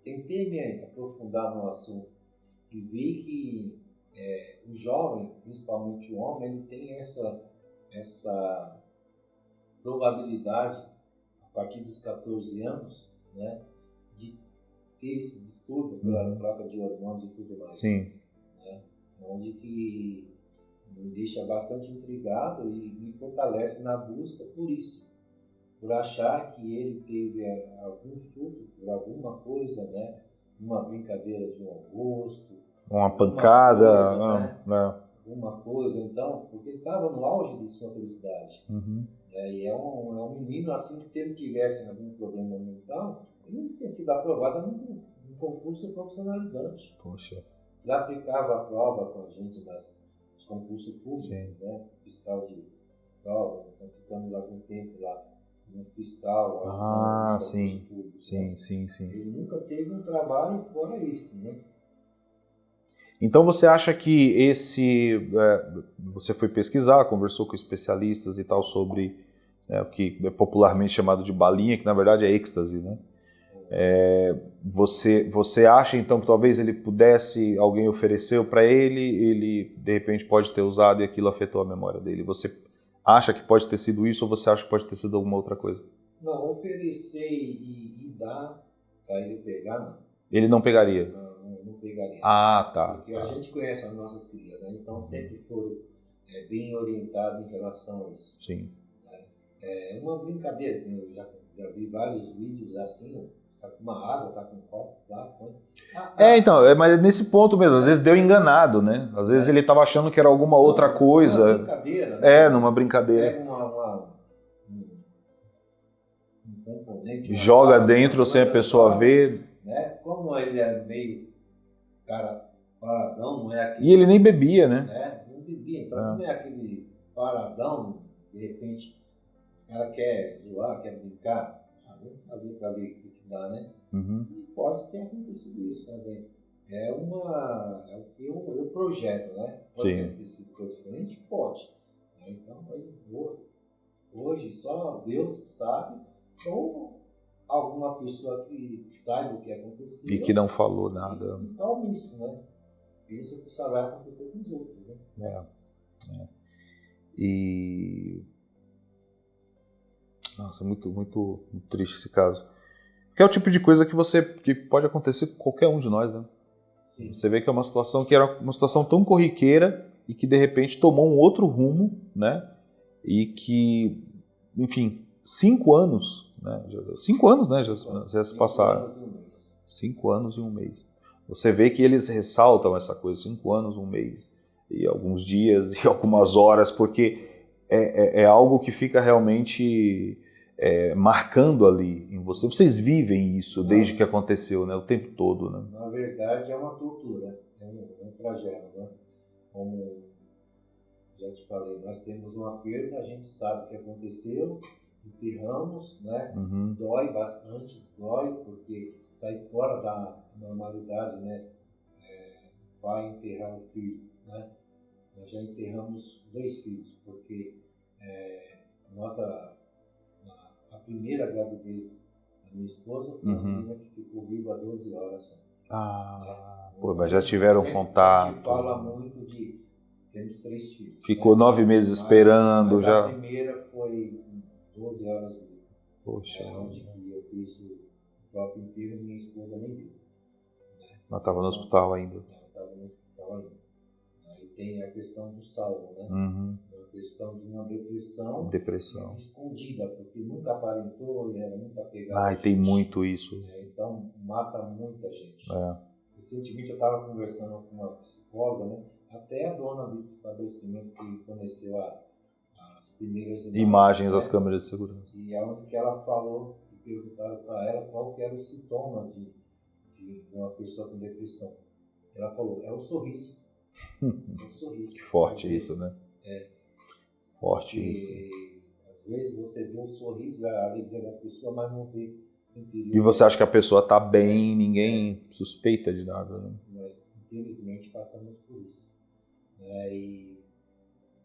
tentei me aprofundar no assunto e vi que o jovem, principalmente o homem, ele tem essa probabilidade, a partir dos 14 anos, né, de ter esse distúrbio pela troca de hormônios e tudo mais. Sim. Né, onde que me deixa bastante intrigado e me fortalece na busca por isso. Por achar que ele teve algum surto por alguma coisa, né? Uma brincadeira de um rosto, uma pancada, coisa, né? Alguma coisa, então, porque ele estava no auge de sua felicidade. E é um menino assim que, se ele tivesse algum problema mental, ele não tinha sido aprovado num concurso profissionalizante. Poxa. Ele aplicava a prova com a gente nos concursos públicos, né? Fiscal de prova, então ficamos algum tempo lá no fiscal, sim. públicos, Sim, né? sim. Ele nunca teve um trabalho fora isso, né? Então você acha que você foi pesquisar, conversou com especialistas e tal sobre o que é popularmente chamado de balinha, que na verdade é êxtase, né? Você acha então que talvez ele pudesse, alguém ofereceu para ele de repente pode ter usado e aquilo afetou a memória dele? Você acha que pode ter sido isso ou você acha que pode ter sido alguma outra coisa? Não, oferecer e dar para ele pegar, não. Ele não pegaria? Não pegaria. Tá. Porque a gente conhece as nossas crias, né? Então sempre foram bem orientados em relação a isso. Sim. É uma brincadeira, eu já vi vários vídeos assim, tá com uma água, tá com um copo, põe. Então, mas nesse ponto mesmo, às vezes deu enganado, né? Às vezes ele estava achando que era alguma outra coisa. Numa brincadeira, né? Numa brincadeira. Pega um componente. Joga dentro sem a pessoa ver. Né? Como ele é meio cara paradão, não é aquele. E ele nem bebia, né? Não bebia, então não é aquele paradão, de repente o cara quer zoar, quer brincar. Vamos fazer para ver o que dá, né? E pode ter acontecido isso, quer dizer, é o que eu projeto, né? Pode ter acontecido coisa diferente? Pode. Então, hoje só Deus que sabe, ou alguma pessoa que saiba o que aconteceu. E que não falou nada. Então, isso, né? Isso que só vai acontecer com os outros, né? Nossa, muito, muito, muito triste esse caso. Que é o tipo de coisa que pode acontecer com qualquer um de nós, né? Sim. Você vê que é uma situação que era uma situação tão corriqueira e que de repente tomou um outro rumo, né? E que, enfim, 5 anos, né? 5 anos, né? Já se passaram. 5 anos e um mês. Você vê que eles ressaltam essa coisa, 5 anos, um mês, e alguns dias e algumas horas, porque é algo que fica realmente marcando ali em você. Vocês vivem isso desde que aconteceu, né? O tempo todo, né? Na verdade é uma tortura, é um trajeto, né? Como já te falei, nós temos uma perda, a gente sabe o que aconteceu, enterramos, né? Dói bastante, porque sai fora da normalidade, né? Vai enterrar o filho, né? Nós já enterramos 2 filhos, porque a primeira gravidez da minha esposa foi uma menina que ficou viva 12 horas só. Mas já tiveram contato. A gente fala muito temos 3 filhos. Ficou 9 meses esperando. Mas já. A primeira foi 12 horas viva. Poxa. Onde eu fiz o próprio enterro e minha esposa nem viu. Ela estava no hospital ainda. Estava no hospital ainda. Aí tem a questão do salvo, né? A questão de uma depressão escondida, porque nunca aparentou e era muito apegada. Tem muito isso. Então mata muita gente. Recentemente eu estava conversando com uma psicóloga, né? Até a dona desse estabelecimento que forneceu as primeiras imagens né? das câmeras de segurança. E é onde que ela falou, e perguntaram para ela qual que eram os sintomas de uma pessoa com depressão. Ela falou, é o sorriso. É o sorriso. Que forte isso, né? É. Forte Porque, isso. às vezes você vê um sorriso, a alegria da pessoa, mas não vê o interior. E você acha que a pessoa está bem, ninguém suspeita de nada, né? Nós, infelizmente, passamos por isso. E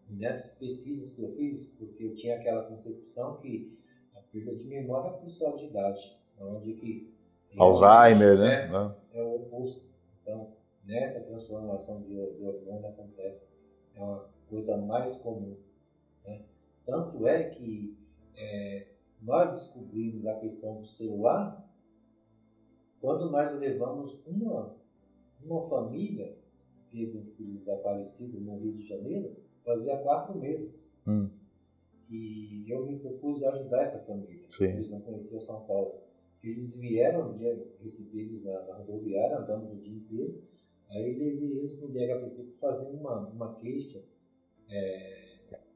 nessas pesquisas que eu fiz, porque eu tinha aquela concepção que a perda de memória é por só de idade, onde que Alzheimer, né? É o oposto. Então, nessa transformação de hormônio acontece, é uma coisa mais comum, né? Tanto é que nós descobrimos a questão do celular quando nós levamos uma família que teve um filho desaparecido no Rio de Janeiro, fazia 4 meses. E eu me propus ajudar essa família. Sim. Eles não conheciam São Paulo. Eles vieram, recebi eles na rodoviária, andamos o dia inteiro. Aí levei eles no DHPP para fazer uma queixa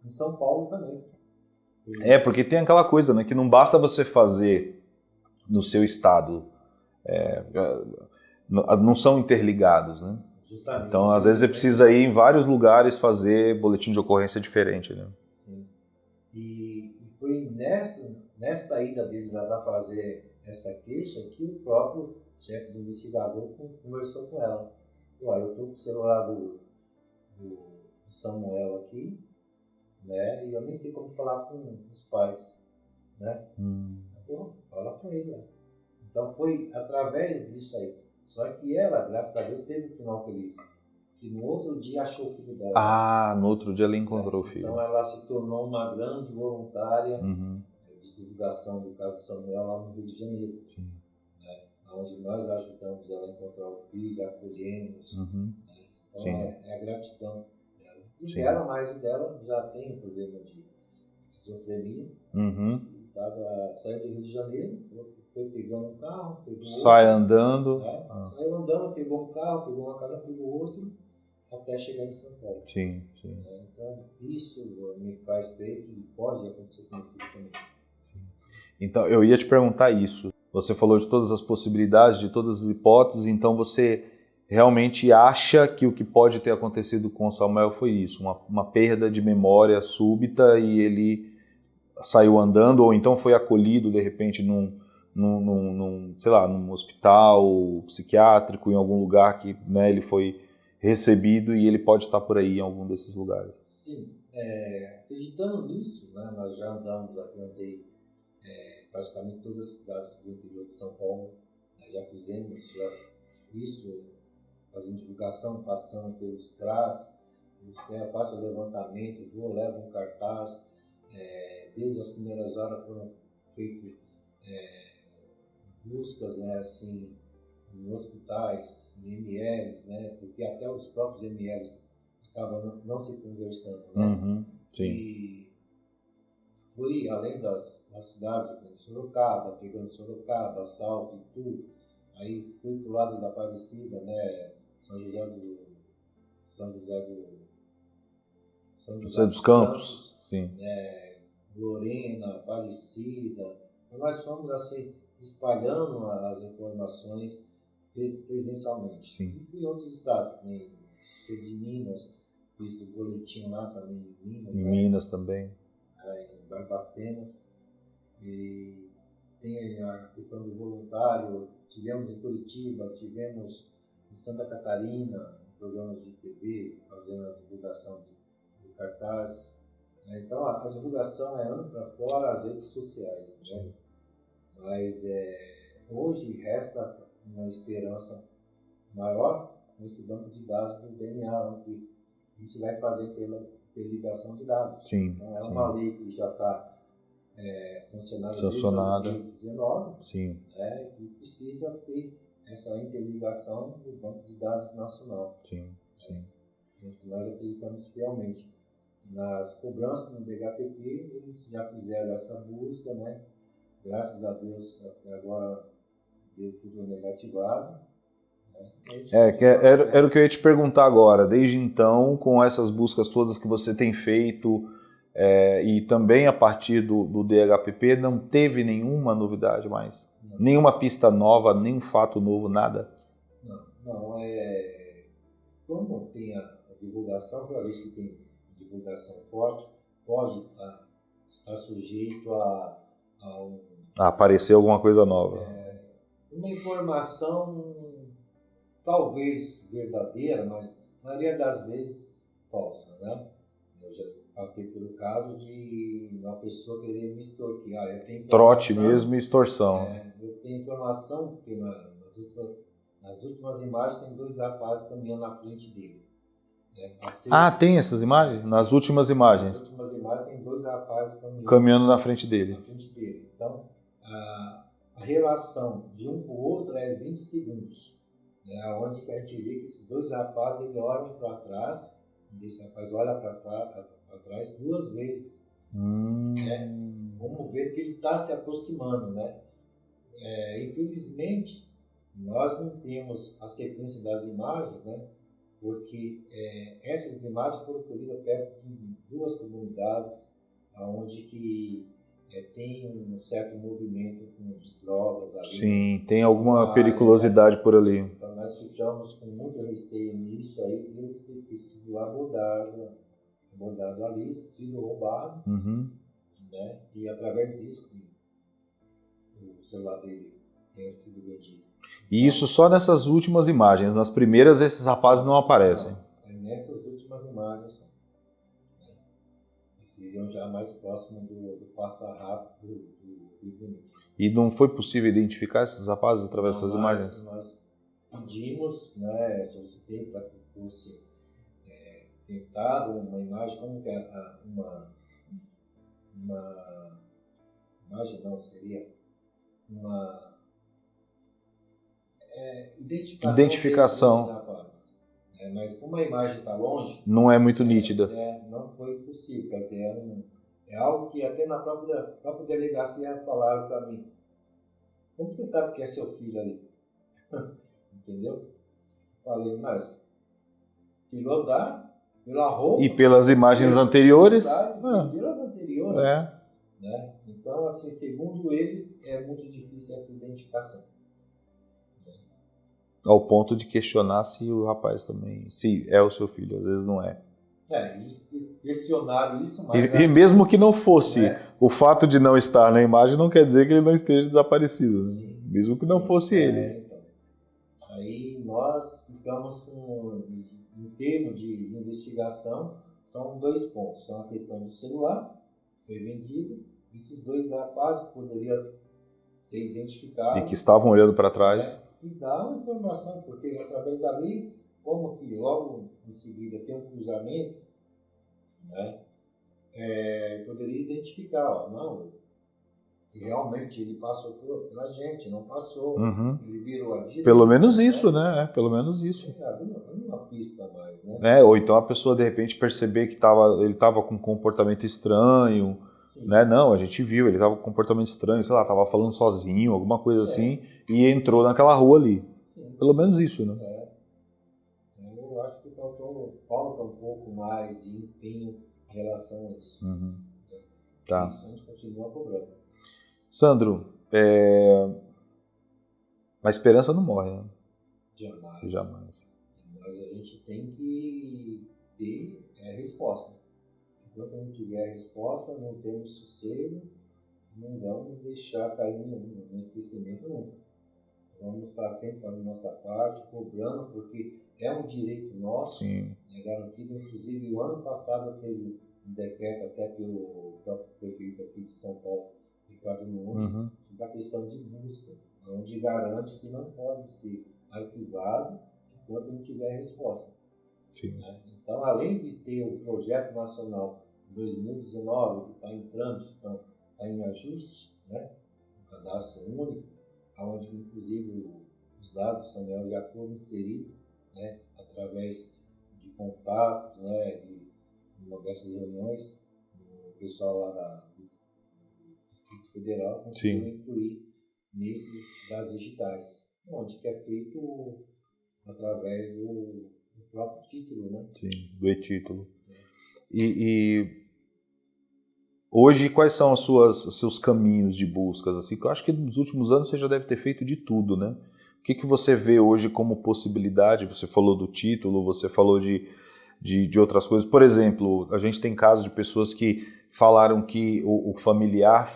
em São Paulo também. Porque tem aquela coisa, né? Que não basta você fazer no seu estado. Não são interligados, né? Justamente. Então, às vezes, você precisa ir em vários lugares fazer boletim de ocorrência diferente, né? Sim. E foi nessa ida deles lá para fazer essa queixa que o próprio chefe do investigador conversou com ela. Eu estou com o celular do Samuel aqui, né? E eu nem sei como falar com os pais, né? Pô, fala com ele, né? Então foi através disso aí. Só que ela, graças a Deus, teve um final feliz. Que no outro dia achou o filho dela. No outro dia ela encontrou o filho. Então ela se tornou uma grande voluntária de divulgação do caso de Samuel lá no Rio de Janeiro. Sim. Né? Onde nós ajudamos ela a encontrar o filho, acolhemos. Né? Então é a gratidão dela. E dela, mais o dela, já tem um problema de esquizofrenia. Saiu do Rio de Janeiro, foi pegando um carro, pegou andando. Saiu andando, pegou um carro, pegou uma cara, pegou outro, até chegar em São Paulo. Sim. Então, isso me faz crer que pode acontecer com o filho também. Então, eu ia te perguntar isso. Você falou de todas as possibilidades, de todas as hipóteses, então você realmente acha que o que pode ter acontecido com o Samuel foi isso, uma perda de memória súbita e ele saiu andando, ou então foi acolhido de repente sei lá, num hospital psiquiátrico, em algum lugar que, né, ele foi recebido e ele pode estar por aí em algum desses lugares. Sim, acreditando nisso, né, nós já andei praticamente todas as cidades do interior de São Paulo, já fizemos isso, fazendo divulgação, passando pelos CRAS, faço o levantamento, levo um cartaz, desde as primeiras horas foram feitas buscas, né, assim, em hospitais, em MLs, né, porque até os próprios MLs acabam não se conversando, né? Sim. E fui além das cidades, em Sorocaba, pegando Sorocaba, Salto, Itu, aí fui pro lado da Aparecida, né, São José dos Campos, sim. Lorena, Aparecida. Então nós fomos assim espalhando as informações presencialmente. Sim. E fui em outros estados, também, sul de Minas, fiz o boletim lá também em Minas. Minas também. Em Barbacena. E tem a questão do voluntário, tivemos em Curitiba, tivemos em Santa Catarina, programas de TV, fazendo a divulgação de cartaz. Então a divulgação é ampla fora as redes sociais, né? Mas hoje resta uma esperança maior nesse banco de dados do DNA, onde isso vai fazer pela ligação de dados. Sim, então uma lei que já está sancionada desde 2019, que precisa ter essa interligação do banco de dados nacional. Sim. Nós acreditamos fielmente nas cobranças no DHPP, eles já fizeram essa busca, né? Graças a Deus até agora deu tudo negativado. Né? Era o que eu ia te perguntar agora. Desde então, com essas buscas todas que você tem feito e também a partir do DHPP, não teve nenhuma novidade mais? Não. Nenhuma pista nova, nenhum fato novo, nada? Não, como tem a divulgação, toda vez que tem divulgação forte, pode estar sujeito a aparecer alguma coisa nova. Uma informação talvez verdadeira, mas na maioria das vezes falsa, né? Eu já passei pelo caso de uma pessoa querer me extorquir. Eu tenho trote mesmo e extorsão. Eu tenho informação que nas últimas imagens tem 2 rapazes caminhando na frente dele. Tem essas imagens? Nas últimas imagens. Nas últimas imagens tem 2 rapazes caminhando na frente dele. Então, a relação de um com o outro é 20 segundos. Onde a gente vê que esses 2 rapazes eles olham para trás, esse rapaz olha para trás 2 vezes. Vamos ver que ele está se aproximando, né? Infelizmente, nós não temos a sequência das imagens, né? Porque essas imagens foram colhidas perto de 2 comunidades, onde que tem um certo movimento de drogas ali. Sim, tem alguma periculosidade por ali. Então nós ficamos com muito receio nisso aí, de ter sido abordado ali, sido roubado, né? E através disso o celular dele tenha sido vendido. E isso só nessas últimas imagens. Nas primeiras, esses rapazes não aparecem. Nessas últimas imagens, né? Seriam já mais próximos do passar rápido do Rio Bonito. E não foi possível identificar esses rapazes através dessas imagens? Nós pedimos, né, solicitei para que fosse tentado uma imagem, como que uma imagem não, seria uma identificação. Desses rapazes. Mas como a imagem está longe, não é muito nítida. Não foi possível. Quer dizer, é algo que até na própria delegacia falaram para mim. Como você sabe que é seu filho ali? Entendeu? Falei, mas pela roupa... E pelas imagens anteriores? Pelas anteriores. Né? Então, assim, segundo eles, é muito difícil essa identificação. Ao ponto de questionar se o rapaz também, se é o seu filho, às vezes não é. Eles questionaram isso, mas... E mesmo que não fosse, o fato de não estar na imagem não quer dizer que ele não esteja desaparecido. Sim, né? Mesmo que não fosse ele. Então. Aí nós ficamos com, em termos de investigação, são 2 pontos. São a questão do celular, foi vendido, esses 2 rapazes poderiam ser identificados. E que estavam olhando para trás. E dá uma informação, porque através dali, como que logo em seguida tem um cruzamento, né, poderia identificar, não, realmente ele passou pela gente, não passou, ele virou a direita. Pelo menos isso, né? Pelo menos isso. Uma pista a mais, né? Ou então a pessoa de repente perceber que ele estava com um comportamento estranho, né? Não, a gente viu, ele estava com um comportamento estranho, sei lá, estava falando sozinho, alguma coisa assim, e entrou naquela rua ali. Pelo menos isso, né? Eu acho que falta um pouco mais de empenho em relação a isso. Tá. Isso a gente continua cobrando. Sandro, a esperança não morre, né? Jamais. Mas a gente tem que ter resposta. Enquanto não tiver resposta, não temos sossego, não vamos deixar cair no esquecimento nunca. Vamos estar sempre fazendo nossa parte, cobrando, porque é um direito nosso, garantido. Inclusive, o ano passado teve um decreto até pelo próprio prefeito aqui de São Paulo, Ricardo Nunes, da questão de busca, onde garante que não pode ser arquivado enquanto não tiver resposta. Né? Então, além de ter o projeto nacional 2019, que está em trâmite, então está em ajuste, né? Um cadastro único, onde inclusive os dados são já foram inseridos, né? Através de contatos, né? De uma dessas reuniões, o pessoal lá do Distrito Federal conseguiu incluir nesses das digitais, onde que é feito através do próprio título, né? Sim, do e-título. E hoje, quais são os seus caminhos de buscas? Assim, que eu acho que nos últimos anos você já deve ter feito de tudo, né? que você vê hoje como possibilidade? Você falou do título, você falou de outras coisas. Por exemplo, a gente tem casos de pessoas que falaram que o familiar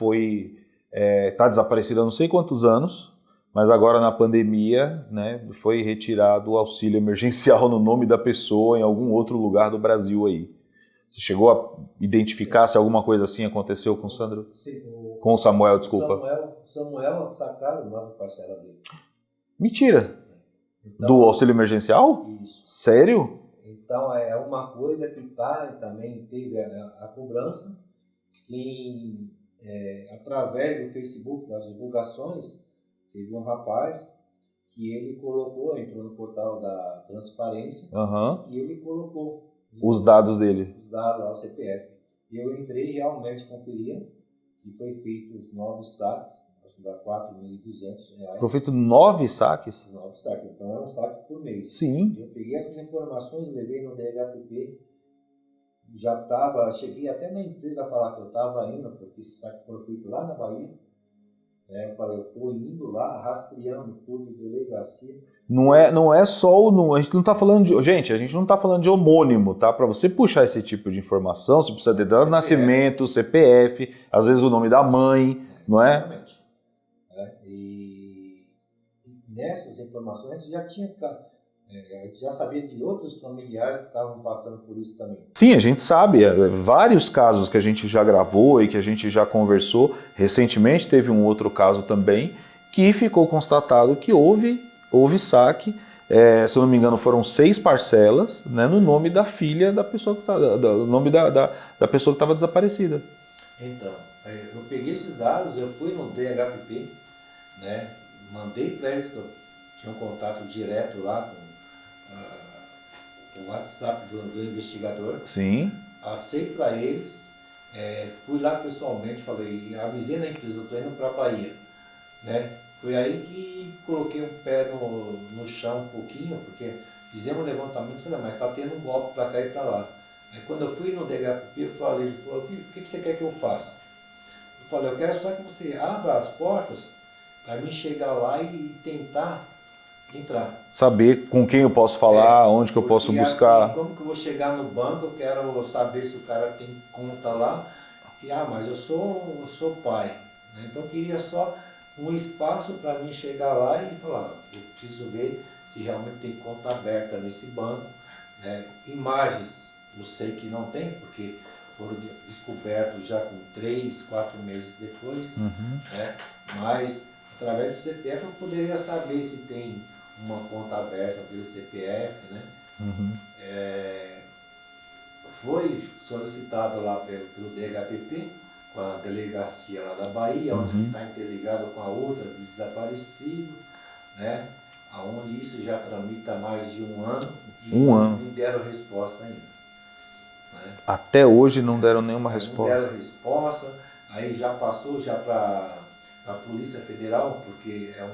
está desaparecido há não sei quantos anos, mas agora na pandemia, né, foi retirado o auxílio emergencial no nome da pessoa em algum outro lugar do Brasil aí. Você chegou a identificar se alguma coisa assim aconteceu com o Sandro? Sim, com o Samuel, desculpa. Samuel sacaram uma parcela dele. Mentira! Então, do auxílio emergencial? Isso. Sério? Então é uma coisa que também teve a cobrança e através do Facebook, das divulgações, teve um rapaz que ele entrou no portal da transparência e ele colocou os dados dele. Os dados lá, o CPF. Eu entrei realmente conferia e foi feito os 9 saques, acho que dá R$4.200. Foi feito 9 saques? 9 saques, então é um saque por mês. Sim. Eu peguei essas informações, levei no DHPP, cheguei até na empresa a falar que eu estava indo, porque esses saques foram feitos lá na Bahia. Eu falei, eu estou indo lá, rastreando tudo, delegacia. Não é só a gente não está falando de, gente, a gente não está falando de homônimo, tá? Para você puxar esse tipo de informação, você precisa de data de nascimento, CPF, às vezes o nome da mãe, não é? Exatamente. E nessas informações a gente já sabia de outros familiares que estavam passando por isso também. Sim, a gente sabe, vários casos que a gente já gravou e que a gente já conversou. Recentemente teve um outro caso também que ficou constatado que houve saque, se eu não me engano foram 6 parcelas, né, no nome da filha da pessoa que no nome da pessoa que estava desaparecida. Então, eu peguei esses dados, eu fui no DHPP, né, mandei para eles que eu tinha um contato direto lá com o WhatsApp do investigador. Sim. Passei para eles, fui lá pessoalmente, avisei na empresa, eu estou indo para a Bahia, né? Foi aí que coloquei o pé no chão um pouquinho, porque fizemos um levantamento e falei, mas está tendo um golpe para cá e para lá. Aí quando eu fui no DHPP, ele falou, o que você quer que eu faça? Eu falei, eu quero só que você abra as portas para mim chegar lá e tentar entrar. Saber com quem eu posso falar, onde que eu posso buscar. Assim, como que eu vou chegar no banco, eu quero saber se o cara tem conta lá. Mas eu sou pai, né? Então eu queria só um espaço para mim chegar lá e falar, eu preciso ver se realmente tem conta aberta nesse banco, né? Imagens, eu sei que não tem, porque foram descobertos já com 3, 4 meses depois, né? Mas através do CPF eu poderia saber se tem uma conta aberta pelo CPF, né? Foi solicitado lá pelo DHPP, com a delegacia lá da Bahia, onde está interligado com a outra de desaparecido, né? Onde isso já tramita há mais de um ano e não me deram resposta ainda. Né? Até hoje não deram nenhuma resposta. Não deram resposta, aí já passou para a Polícia Federal, porque é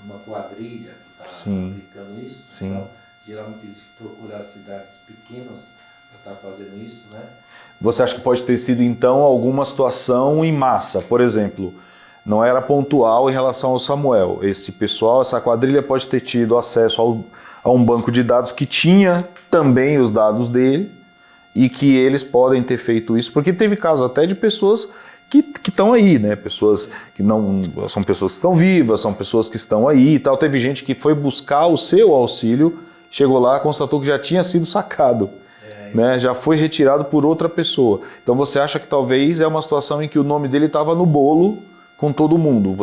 uma quadrilha que está aplicando isso. Sim. Então, geralmente eles procuram as cidades pequenas para estar fazendo isso, né? Você acha que pode ter sido, então, alguma situação em massa? Por exemplo, não era pontual em relação ao Samuel. Esse pessoal, essa quadrilha pode ter tido acesso a um banco de dados que tinha também os dados dele e que eles podem ter feito isso, porque teve casos até de pessoas que estão aí, né? Pessoas que não são pessoas que estão vivas, são pessoas que estão aí e tal. Teve gente que foi buscar o seu auxílio, chegou lá, constatou que já tinha sido sacado. Né, já foi retirado por outra pessoa. Então você acha que talvez é uma situação em que o nome dele estava no bolo com todo mundo.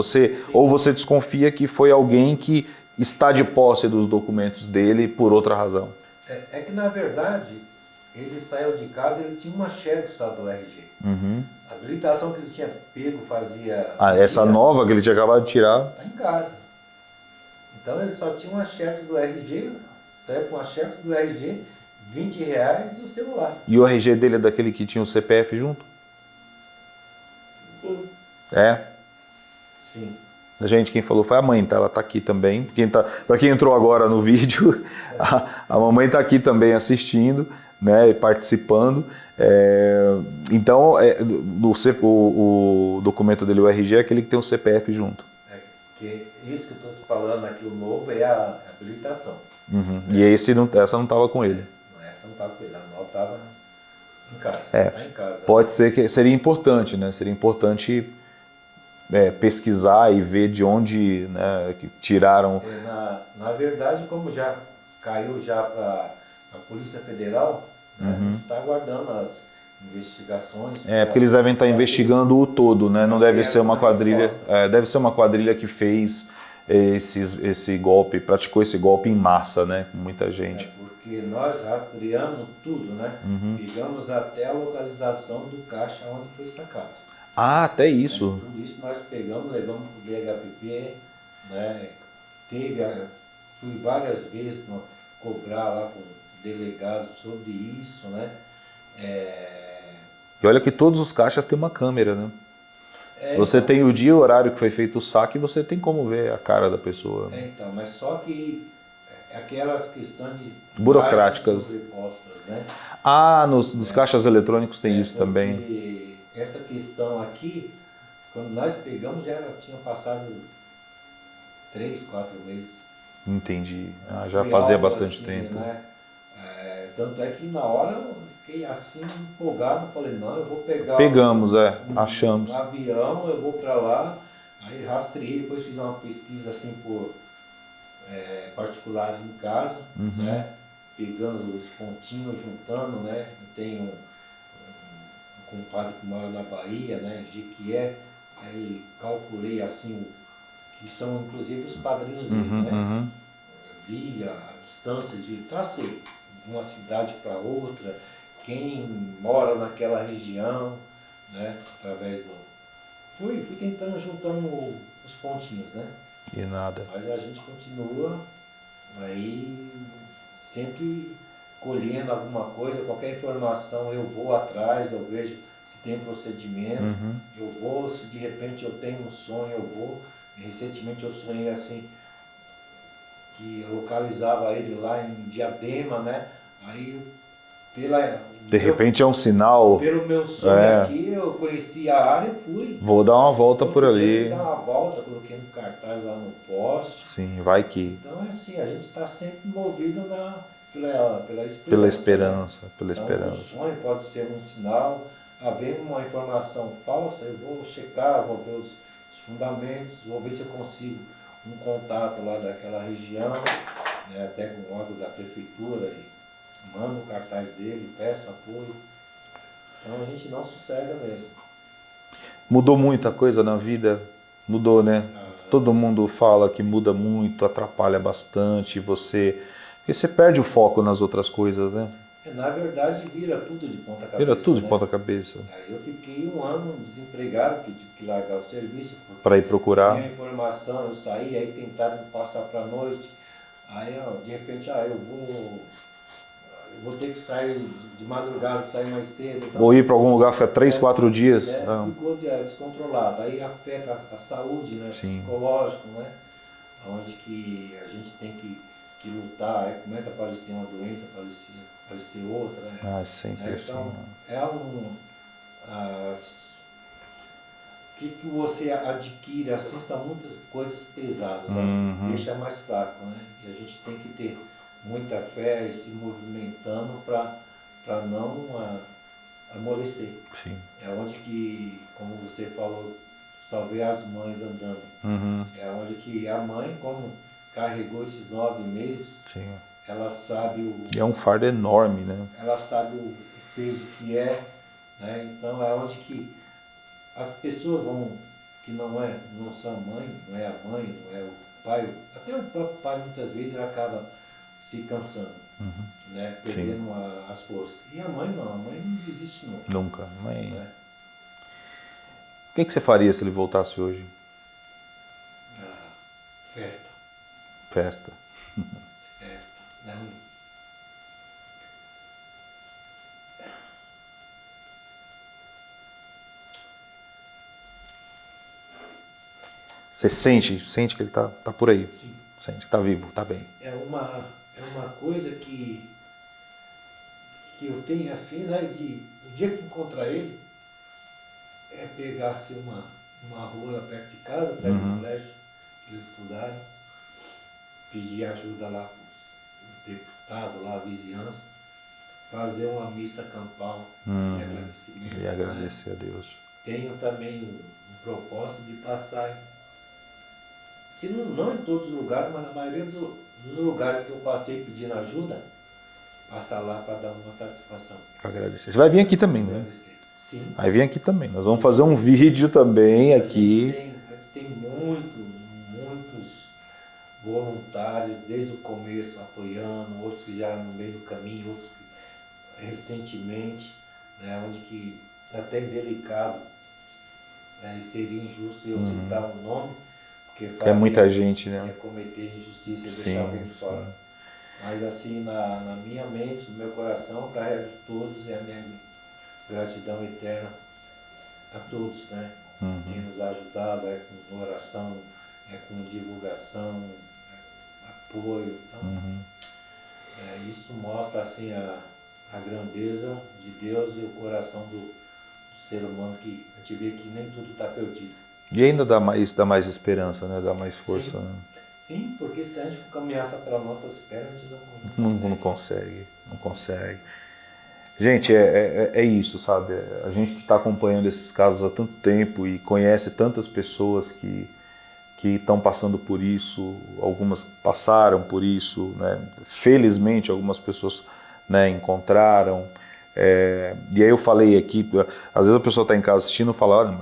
Ou você desconfia que foi alguém que está de posse dos documentos dele por outra razão? É que na verdade ele saiu de casa, ele tinha uma xerox do RG. A habilitação que ele tinha pego fazia... essa nova que ele tinha acabado de tirar? Está em casa. Então ele só tinha uma xerox do RG, saiu com a xerox do RG, R$20 e o celular. E o RG dele é daquele que tinha o CPF junto? Sim. É? Sim. Gente, quem falou foi a mãe, tá? Ela tá aqui também. Para quem entrou agora no vídeo, a mamãe tá aqui também assistindo, né, participando. Então, o documento dele, o RG, é aquele que tem o CPF junto. Porque isso que eu estou te falando aqui, o novo é a habilitação. E essa não estava com ele. Essa não estava com ele, a nova estava em casa. Tá em casa, Pode né? ser que seria importante, né? Seria importante pesquisar e ver de onde, né, que tiraram. Na verdade, como já caiu já para a Polícia Federal, né, a gente está aguardando as investigações. Porque eles devem estar investigando o todo, né? Não deve ser uma quadrilha. resposta. Deve ser uma quadrilha que fez esse golpe, praticou esse golpe em massa, né? Com muita gente. Porque nós rastreamos tudo, né? Pegamos até a localização do caixa onde foi sacado. Até isso. Tudo isso nós pegamos, levamos para o DHPP, né? Fui várias vezes cobrar lá com delegados sobre isso, né? E olha que todos os caixas têm uma câmera, né? Você tem o dia e o horário que foi feito o saque, você tem como ver a cara da pessoa. Então, mas só que aquelas questões de burocráticas, sobrepostas, né? Nos caixas eletrônicos tem isso também. Essa questão aqui, quando nós pegamos, tinha passado 3, 4 meses. Entendi. Já fazia bastante assim, tempo. Né? Tanto é que na hora eu fiquei assim empolgado, falei, não, eu vou pegar achamos. um avião, eu vou para lá, aí rastrei, depois fiz uma pesquisa assim por particular em casa, né? Pegando os pontinhos, juntando, né? Eu tenho um compadre que mora na Bahia, né? Em Jequié, aí calculei assim, que são inclusive os padrinhos dele, né? Vi a distância tracei de uma cidade para outra, quem mora naquela região, né? Através do... Fui tentando, juntando os pontinhos, né? E nada. Mas a gente continua aí sempre colhendo alguma coisa, qualquer informação eu vou atrás, eu vejo se tem procedimento, eu vou, se de repente eu tenho um sonho, eu vou. Recentemente eu sonhei assim, que eu localizava ele lá em Diadema, né? Aí de repente é um sinal. Pelo meu sonho aqui, eu conheci a área e fui. Vou dar uma volta por ali. Dar uma volta, coloquei um cartaz lá no poste. Sim, vai que. Então é assim, a gente está sempre movido pela esperança. Pela esperança, né? Pela então, esperança. Um sonho pode ser um sinal. Havendo uma informação falsa, eu vou checar, vou ver os fundamentos, vou ver se eu consigo um contato lá daquela região, né, até com o órgão da prefeitura, e mando o cartaz dele, peço apoio. Então a gente não sossega mesmo. Mudou muita coisa na vida? Mudou, né? Todo mundo fala que muda muito, atrapalha bastante porque você perde o foco nas outras coisas, né? Na verdade, vira tudo de ponta cabeça. Vira tudo de né? ponta cabeça. Aí eu fiquei 1 ano desempregado, porque tive que largar o serviço. Para ir procurar. Tinha informação, eu saí, aí tentaram me passar para a noite. Aí, de repente, eu vou ter que sair de madrugada, sair mais cedo. Então, ou ir para algum lugar, ficar 3, 4 dias. Ficou descontrolado. Aí afeta a saúde, né? Psicológico, né? Onde que a gente tem que lutar, aí começa a aparecer uma doença, aparecer outra, né? Sempre então, assim. O que você adquire assim são muitas coisas pesadas, deixa mais fraco, né? E a gente tem que ter muita fé e se movimentando para não amolecer. Sim. É onde que, como você falou, só vê as mães andando. É onde que a mãe, como carregou esses 9 meses, Sim. ela sabe E é um fardo enorme, né? Ela sabe o peso que é, né? Então é onde que as pessoas que não são mãe, não é a mãe, não é o pai, até o próprio pai muitas vezes ele acaba se cansando, né? Perdendo as forças. E a mãe não desiste nunca. Nunca, mãe. Né? O que você faria se ele voltasse hoje? Festa. Festa. Festa. Não. Você sente que ele tá por aí? Sim. Sente que tá vivo, tá bem. É uma coisa que eu tenho assim, né? O dia que encontrar ele, pegar assim, uma rua perto de casa, atrás do colégio que eles estudaram, pedir ajuda lá para o deputado, lá a vizinhança, fazer uma missa campal de agradecimento. E agradecer a Deus. Tenho também um propósito de passar, se não em todos os lugares, mas na maioria dos lugares que eu passei pedindo ajuda, passar lá para dar uma satisfação. Agradecer. Você vai vir aqui também, né? Agradecer. Sim. Vai vir aqui também. Nós vamos fazer um vídeo também aqui. A gente tem muitos voluntários desde o começo apoiando, outros que já no meio do caminho, outros que recentemente, né, onde que até indelicado, né, seria injusto eu citar o nome, porque é muita gente, né? É cometer injustiça e deixar alguém fora. Mas assim, na minha mente, no meu coração, eu carrego todos e a minha gratidão eterna a todos, né? Tem nos ajudado, com oração, com divulgação, apoio. Então, isso mostra assim a grandeza de Deus e o coração do ser humano, que a gente vê que nem tudo está perdido. E ainda dá mais esperança, né? Dá mais força. Sim. Né? Sim, porque se a gente caminhar só pelas nossas pernas, a gente não consegue. Gente, é isso, sabe? A gente que está acompanhando esses casos há tanto tempo e conhece tantas pessoas que estão passando por isso, algumas passaram por isso, né? Felizmente algumas pessoas, né, encontraram. E aí eu falei aqui, às vezes a pessoa está em casa assistindo e fala, olha,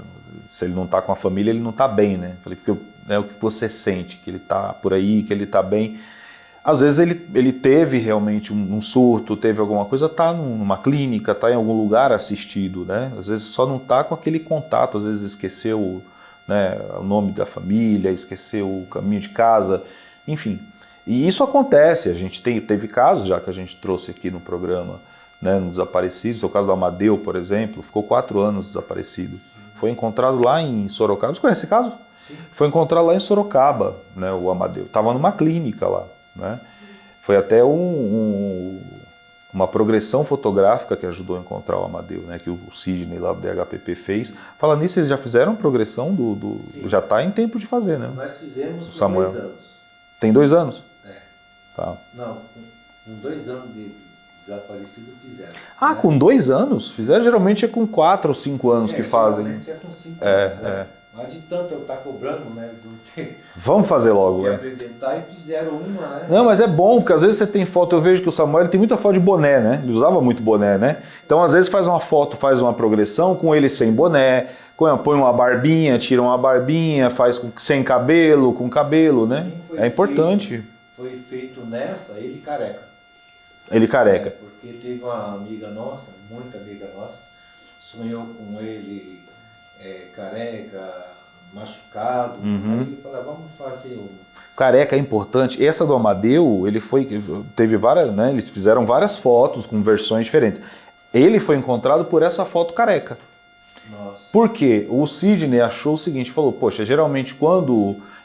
se ele não está com a família, ele não está bem, né? Falei, porque o que você sente, que ele está por aí, que ele está bem. Às vezes ele teve realmente um surto, teve alguma coisa, está numa clínica, está em algum lugar assistido, né? Às vezes só não está com aquele contato, às vezes esqueceu, né, o nome da família, esqueceu o caminho de casa, enfim. E isso acontece, a gente teve casos já que a gente trouxe aqui no programa, né, no desaparecidos, o caso do Amadeu, por exemplo, ficou 4 anos desaparecido. Foi encontrado lá em Sorocaba. Você conhece esse caso? Sim. Foi encontrado lá em Sorocaba, né, o Amadeu. Estava numa clínica lá. Né? Foi até uma progressão fotográfica que ajudou a encontrar o Amadeu, né, que o Sidney lá do DHPP fez. Falando nisso, vocês já fizeram progressão já está em tempo de fazer, né? Nós fizemos com Samuel. 2 anos. Tem 2 anos? Tá. Não, com 2 anos de desaparecido fizeram. Ah, com 2 anos? Fizeram, geralmente é com 4 ou 5 anos que fazem. Geralmente é com 5 anos. Né? Mas de tanto eu estar cobrando, né? Eles não têm. Vamos fazer logo, né? Apresentar e fizeram uma, né? Não, mas é bom, porque às vezes você tem foto, eu vejo que o Samuel tem muita foto de boné, né? Ele usava muito boné, né? Então às vezes faz uma foto, faz uma progressão com ele sem boné, põe uma barbinha, tira uma barbinha, faz sem cabelo, com cabelo, né? Sim, é importante. Foi feito nessa, ele careca. Ele careca. Porque teve uma amiga nossa, muita amiga nossa, sonhou com ele careca, machucado, aí falou, vamos fazer uma. Careca é importante. Essa do Amadeu, teve várias, né? Eles fizeram várias fotos com versões diferentes. Ele foi encontrado por essa foto careca. Nossa. Por quê? O Sidney achou o seguinte, falou, poxa, geralmente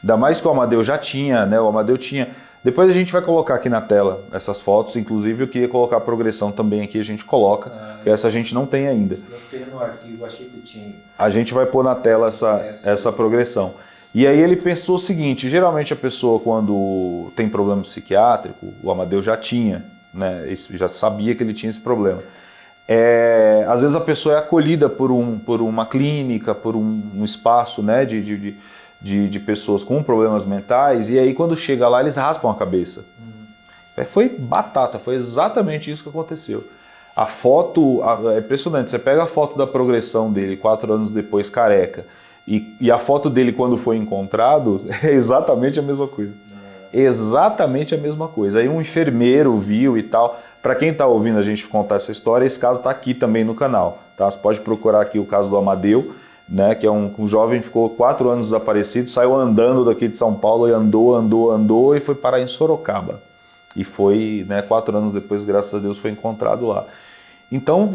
ainda mais que o Amadeu já tinha, né? O Amadeu tinha. Depois a gente vai colocar aqui na tela essas fotos, inclusive eu queria colocar a progressão também aqui, a gente coloca, que essa a gente não tem ainda. Eu tenho no arquivo, achei que tinha. A gente vai pôr na tela essa progressão. E aí ele pensou o seguinte, geralmente a pessoa quando tem problema psiquiátrico, o Amadeu já tinha, né, já sabia que ele tinha esse problema. Às vezes a pessoa é acolhida por uma clínica, por um espaço, né, de pessoas com problemas mentais, e aí quando chega lá eles raspam a cabeça. Foi batata, foi exatamente isso que aconteceu. A foto, é impressionante, você pega a foto da progressão dele 4 anos depois careca, e a foto dele quando foi encontrado é exatamente a mesma coisa. Exatamente a mesma coisa. Aí um enfermeiro viu e tal. Para quem está ouvindo a gente contar essa história, esse caso está aqui também no canal. Tá? Você pode procurar aqui o caso do Amadeu, né, que é um jovem que ficou 4 anos desaparecido, saiu andando daqui de São Paulo e andou e foi parar em Sorocaba. E foi, né, 4 anos depois, graças a Deus, foi encontrado lá. Então,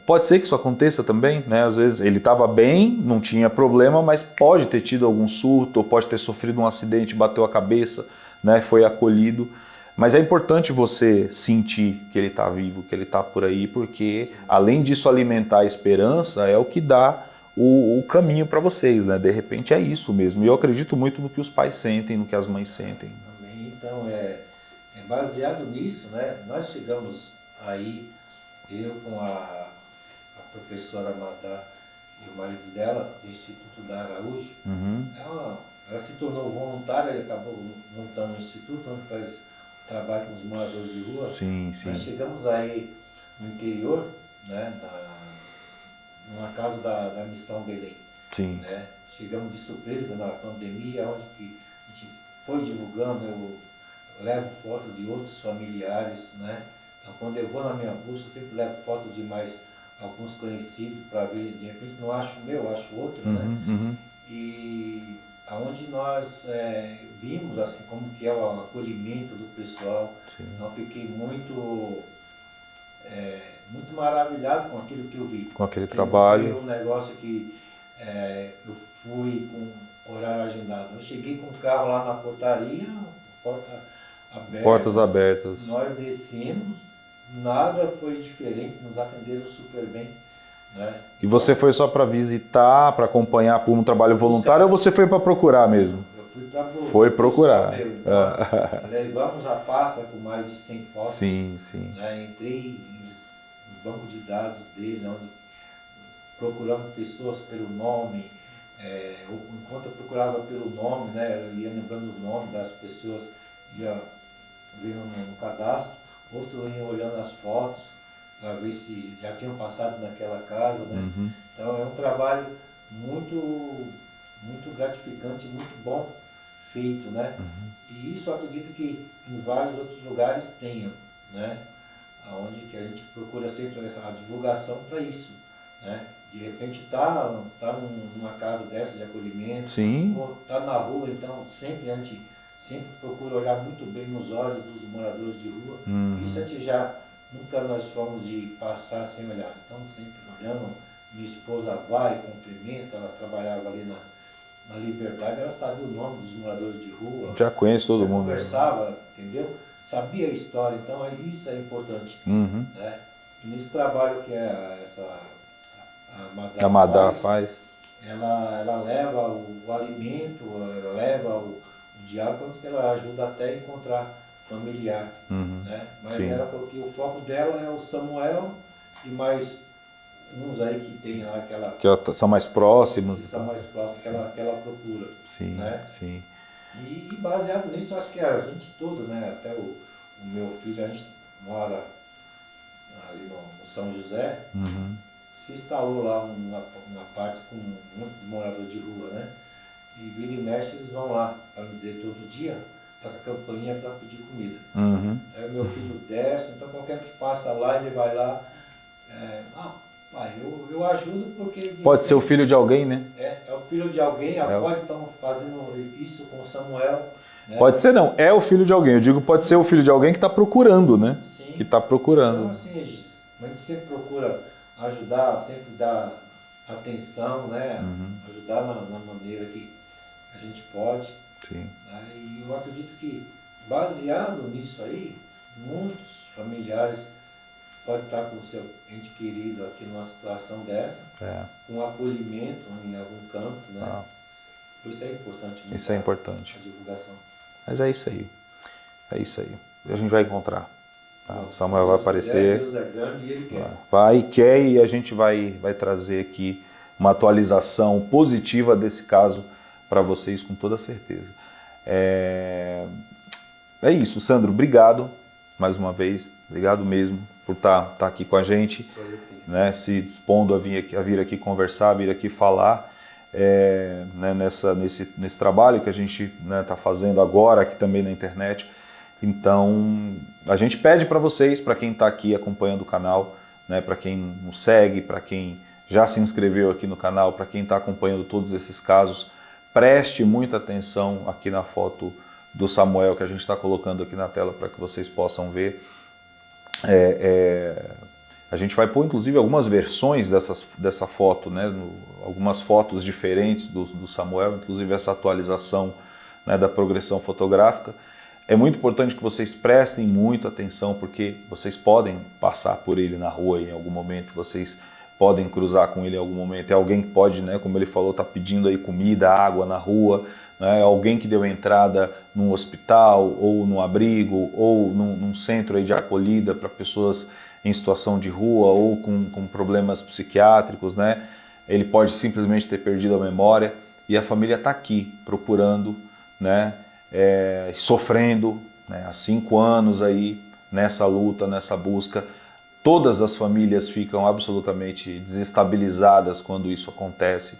pode ser que isso aconteça também, né? Às vezes ele estava bem, não tinha problema, mas pode ter tido algum surto, ou pode ter sofrido um acidente, bateu a cabeça, né, foi acolhido. Mas é importante você sentir que ele está vivo, que ele está por aí, porque além disso alimentar a esperança, é o que dá o caminho para vocês, né? De repente é isso mesmo. E eu acredito muito no que os pais sentem, no que as mães sentem. Amém. Então, é baseado nisso, né? Nós chegamos aí, eu com a professora Madá e o marido dela, do Instituto da Araújo, ela se tornou voluntária e acabou montando um instituto onde faz trabalho com os moradores de rua. Sim, sim. Nós chegamos aí no interior, né, numa casa da Missão Belém. Sim. Né? Chegamos de surpresa na pandemia, onde que a gente foi divulgando, eu levo foto de outros familiares, né? Então, quando eu vou na minha busca, eu sempre levo foto de mais alguns conhecidos para ver, de repente não acho o meu, acho outro, né? E aonde nós vimos assim como que é o acolhimento do pessoal. Sim. Então fiquei muito maravilhado com aquilo que eu vi. Com aquele trabalho. Foi um negócio que eu fui com horário agendado. Eu cheguei com o carro lá na portaria, porta aberta. Portas abertas. Nós descemos, nada foi diferente, nos atenderam super bem. Né? E você foi só para visitar, para acompanhar por um trabalho voluntário ou você foi para procurar mesmo? Eu fui para procurar. Foi procurar. Então, levamos a pasta com mais de 100 fotos. Sim, sim. Né? Entrei no banco de dados dele, onde procuramos pessoas pelo nome. Enquanto eu procurava pelo nome, né, eu ia lembrando o nome das pessoas, ia vendo no cadastro, outro ia olhando as fotos, para ver se já tinham passado naquela casa, né? Então é um trabalho muito gratificante, muito bom feito, né? E isso eu acredito que em vários outros lugares tenha, né? Onde que a gente procura sempre a divulgação para isso, né? De repente tá numa casa dessa de acolhimento, sim, ou tá na rua, então sempre a gente procura olhar muito bem nos olhos dos moradores de rua. Isso a gente nunca nós fomos de passar sem olhar, então sempre olhando. Minha esposa vai, cumprimenta, ela trabalhava ali na Liberdade, ela sabia o nome dos moradores de rua. Já conhece todo mundo. Conversava, entendeu? Sabia a história, então isso é importante. Né? E nesse trabalho que a Madá faz, ela leva o alimento, ela leva o diálogo, onde ela ajuda até a encontrar familiar. Né? Mas sim, ela falou que o foco dela é o Samuel e mais uns aí que tem lá que são mais próximos. Que são mais próximos que ela procura. Sim, né? sim. E baseado nisso, acho que a gente todo, né? Até o meu filho, a gente mora ali no São José, se instalou lá uma parte com muito morador de rua, né? E vira e mexe, eles vão lá, para me dizer, todo dia, tá com a campainha para pedir comida. Aí o meu filho desce, então qualquer que passa lá, ele vai lá, pai, eu ajudo porque... Pode ser o filho de alguém, né? É o filho de alguém, pode estar fazendo isso com o Samuel. Né? Pode ser não, é o filho de alguém. Eu digo pode ser o filho de alguém que está procurando, né? Sim. Que está procurando. Então assim, a gente sempre procura ajudar, sempre dar atenção, né? Ajudar na maneira que a gente pode. Sim. Né? E eu acredito que, baseado nisso aí, muitos familiares podem estar com o seu ente querido aqui numa situação dessa, com acolhimento em algum canto, né? Por isso é importante. Isso é importante. A divulgação. Mas é isso aí. É isso aí. A gente vai encontrar. Tá? O Samuel vai aparecer. Deus é grande e Ele quer. Quer e a gente vai trazer aqui uma atualização positiva desse caso para vocês com toda certeza. É isso, Sandro. Obrigado mais uma vez. Obrigado mesmo por estar aqui com a gente, né, se dispondo a vir aqui conversar, vir aqui falar né, nesse trabalho que a gente está fazendo agora aqui também na internet. Então, a gente pede para vocês, para quem está aqui acompanhando o canal, né, para quem nos segue, para quem já se inscreveu aqui no canal, para quem está acompanhando todos esses casos, preste muita atenção aqui na foto do Samuel que a gente está colocando aqui na tela para que vocês possam ver. A gente vai pôr inclusive algumas versões dessa foto, né, algumas fotos diferentes do Samuel, inclusive essa atualização, né, da progressão fotográfica. É muito importante que vocês prestem muita atenção, porque vocês podem passar por ele na rua em algum momento, vocês podem cruzar com ele em algum momento. É alguém que pode, né, como ele falou, tá pedindo aí comida, água na rua, né, alguém que deu entrada num hospital, ou num abrigo, ou num centro aí de acolhida para pessoas em situação de rua ou com problemas psiquiátricos, né? Ele pode simplesmente ter perdido a memória e a família está aqui procurando, né? Sofrendo, né? Há 5 anos aí nessa luta, nessa busca. Todas as famílias ficam absolutamente desestabilizadas quando isso acontece,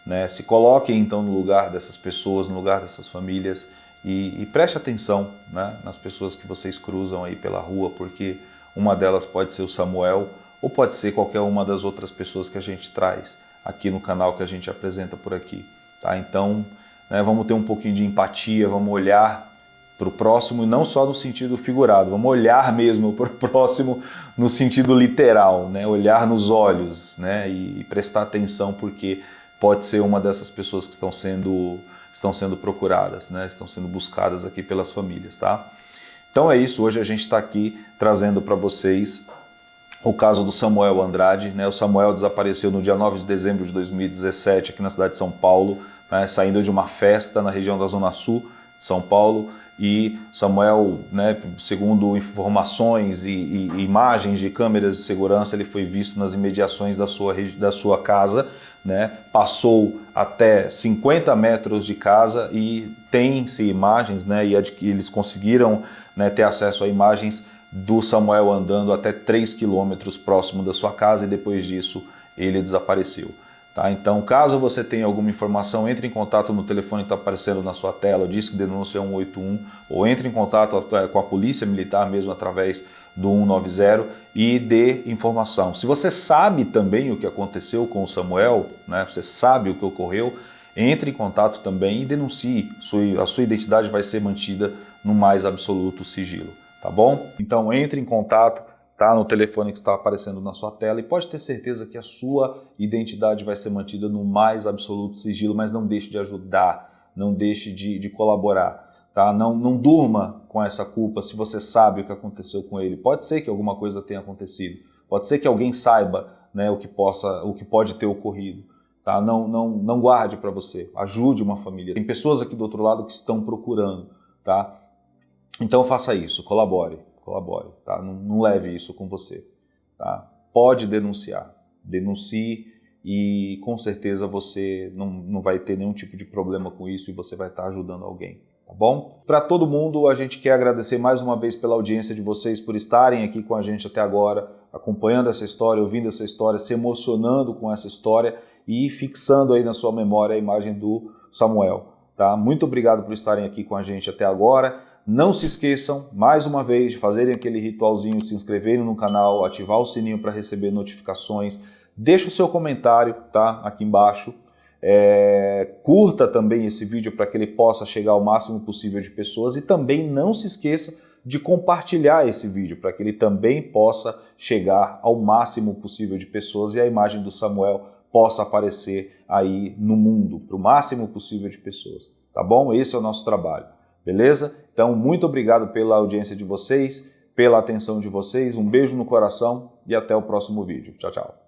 né? Se coloquem então no lugar dessas pessoas, no lugar dessas famílias e preste atenção, né, nas pessoas que vocês cruzam aí pela rua, porque uma delas pode ser o Samuel ou pode ser qualquer uma das outras pessoas que a gente traz aqui no canal, que a gente apresenta por aqui, tá? Então, né, vamos ter um pouquinho de empatia, vamos olhar para o próximo, não só no sentido figurado, vamos olhar mesmo para o próximo no sentido literal, né? Olhar nos olhos, né? E prestar atenção, porque pode ser uma dessas pessoas que estão sendo procuradas, né? Estão sendo buscadas aqui pelas famílias, tá? Então é isso, hoje a gente está aqui trazendo para vocês o caso do Samuel Andrade, né? O Samuel desapareceu no dia 9 de dezembro de 2017 aqui na cidade de São Paulo, né? Saindo de uma festa na região da Zona Sul de São Paulo. E Samuel, né, segundo informações e imagens de câmeras de segurança, ele foi visto nas imediações da sua casa, né, passou até 50 metros de casa e tem-se imagens, né, e eles conseguiram, né, ter acesso a imagens do Samuel andando até 3 quilômetros próximo da sua casa e depois disso ele desapareceu. Tá? Então, caso você tenha alguma informação, entre em contato no telefone que está aparecendo na sua tela, Disque Denúncia 181, ou entre em contato com a Polícia Militar mesmo através do 190 e dê informação. Se você sabe também o que aconteceu com o Samuel, né, você sabe o que ocorreu, entre em contato também e denuncie. A sua identidade vai ser mantida no mais absoluto sigilo, tá bom? Então, entre em contato, tá no telefone que está aparecendo na sua tela, e pode ter certeza que a sua identidade vai ser mantida no mais absoluto sigilo, mas não deixe de ajudar, não deixe de colaborar, tá? Não durma com essa culpa se você sabe o que aconteceu com ele. Pode ser que alguma coisa tenha acontecido, pode ser que alguém saiba, né, o que pode ter ocorrido, tá? Não guarde para você, ajude uma família. Tem pessoas aqui do outro lado que estão procurando, tá? Então faça isso, colabore, tá? Não leve isso com você, tá? Pode denunciar, denuncie e com certeza você não vai ter nenhum tipo de problema com isso e você vai estar ajudando alguém, tá bom? Para todo mundo, a gente quer agradecer mais uma vez pela audiência de vocês, por estarem aqui com a gente até agora, acompanhando essa história, ouvindo essa história, se emocionando com essa história e fixando aí na sua memória a imagem do Samuel, tá? Muito obrigado por estarem aqui com a gente até agora. Não se esqueçam, mais uma vez, de fazerem aquele ritualzinho, de se inscreverem no canal, ativar o sininho para receber notificações. Deixa o seu comentário, tá? Aqui embaixo. Curta também esse vídeo para que ele possa chegar ao máximo possível de pessoas. E também não se esqueça de compartilhar esse vídeo para que ele também possa chegar ao máximo possível de pessoas e a imagem do Samuel possa aparecer aí no mundo, para o máximo possível de pessoas. Tá bom? Esse é o nosso trabalho. Beleza? Então, muito obrigado pela audiência de vocês, pela atenção de vocês, um beijo no coração e até o próximo vídeo. Tchau, tchau.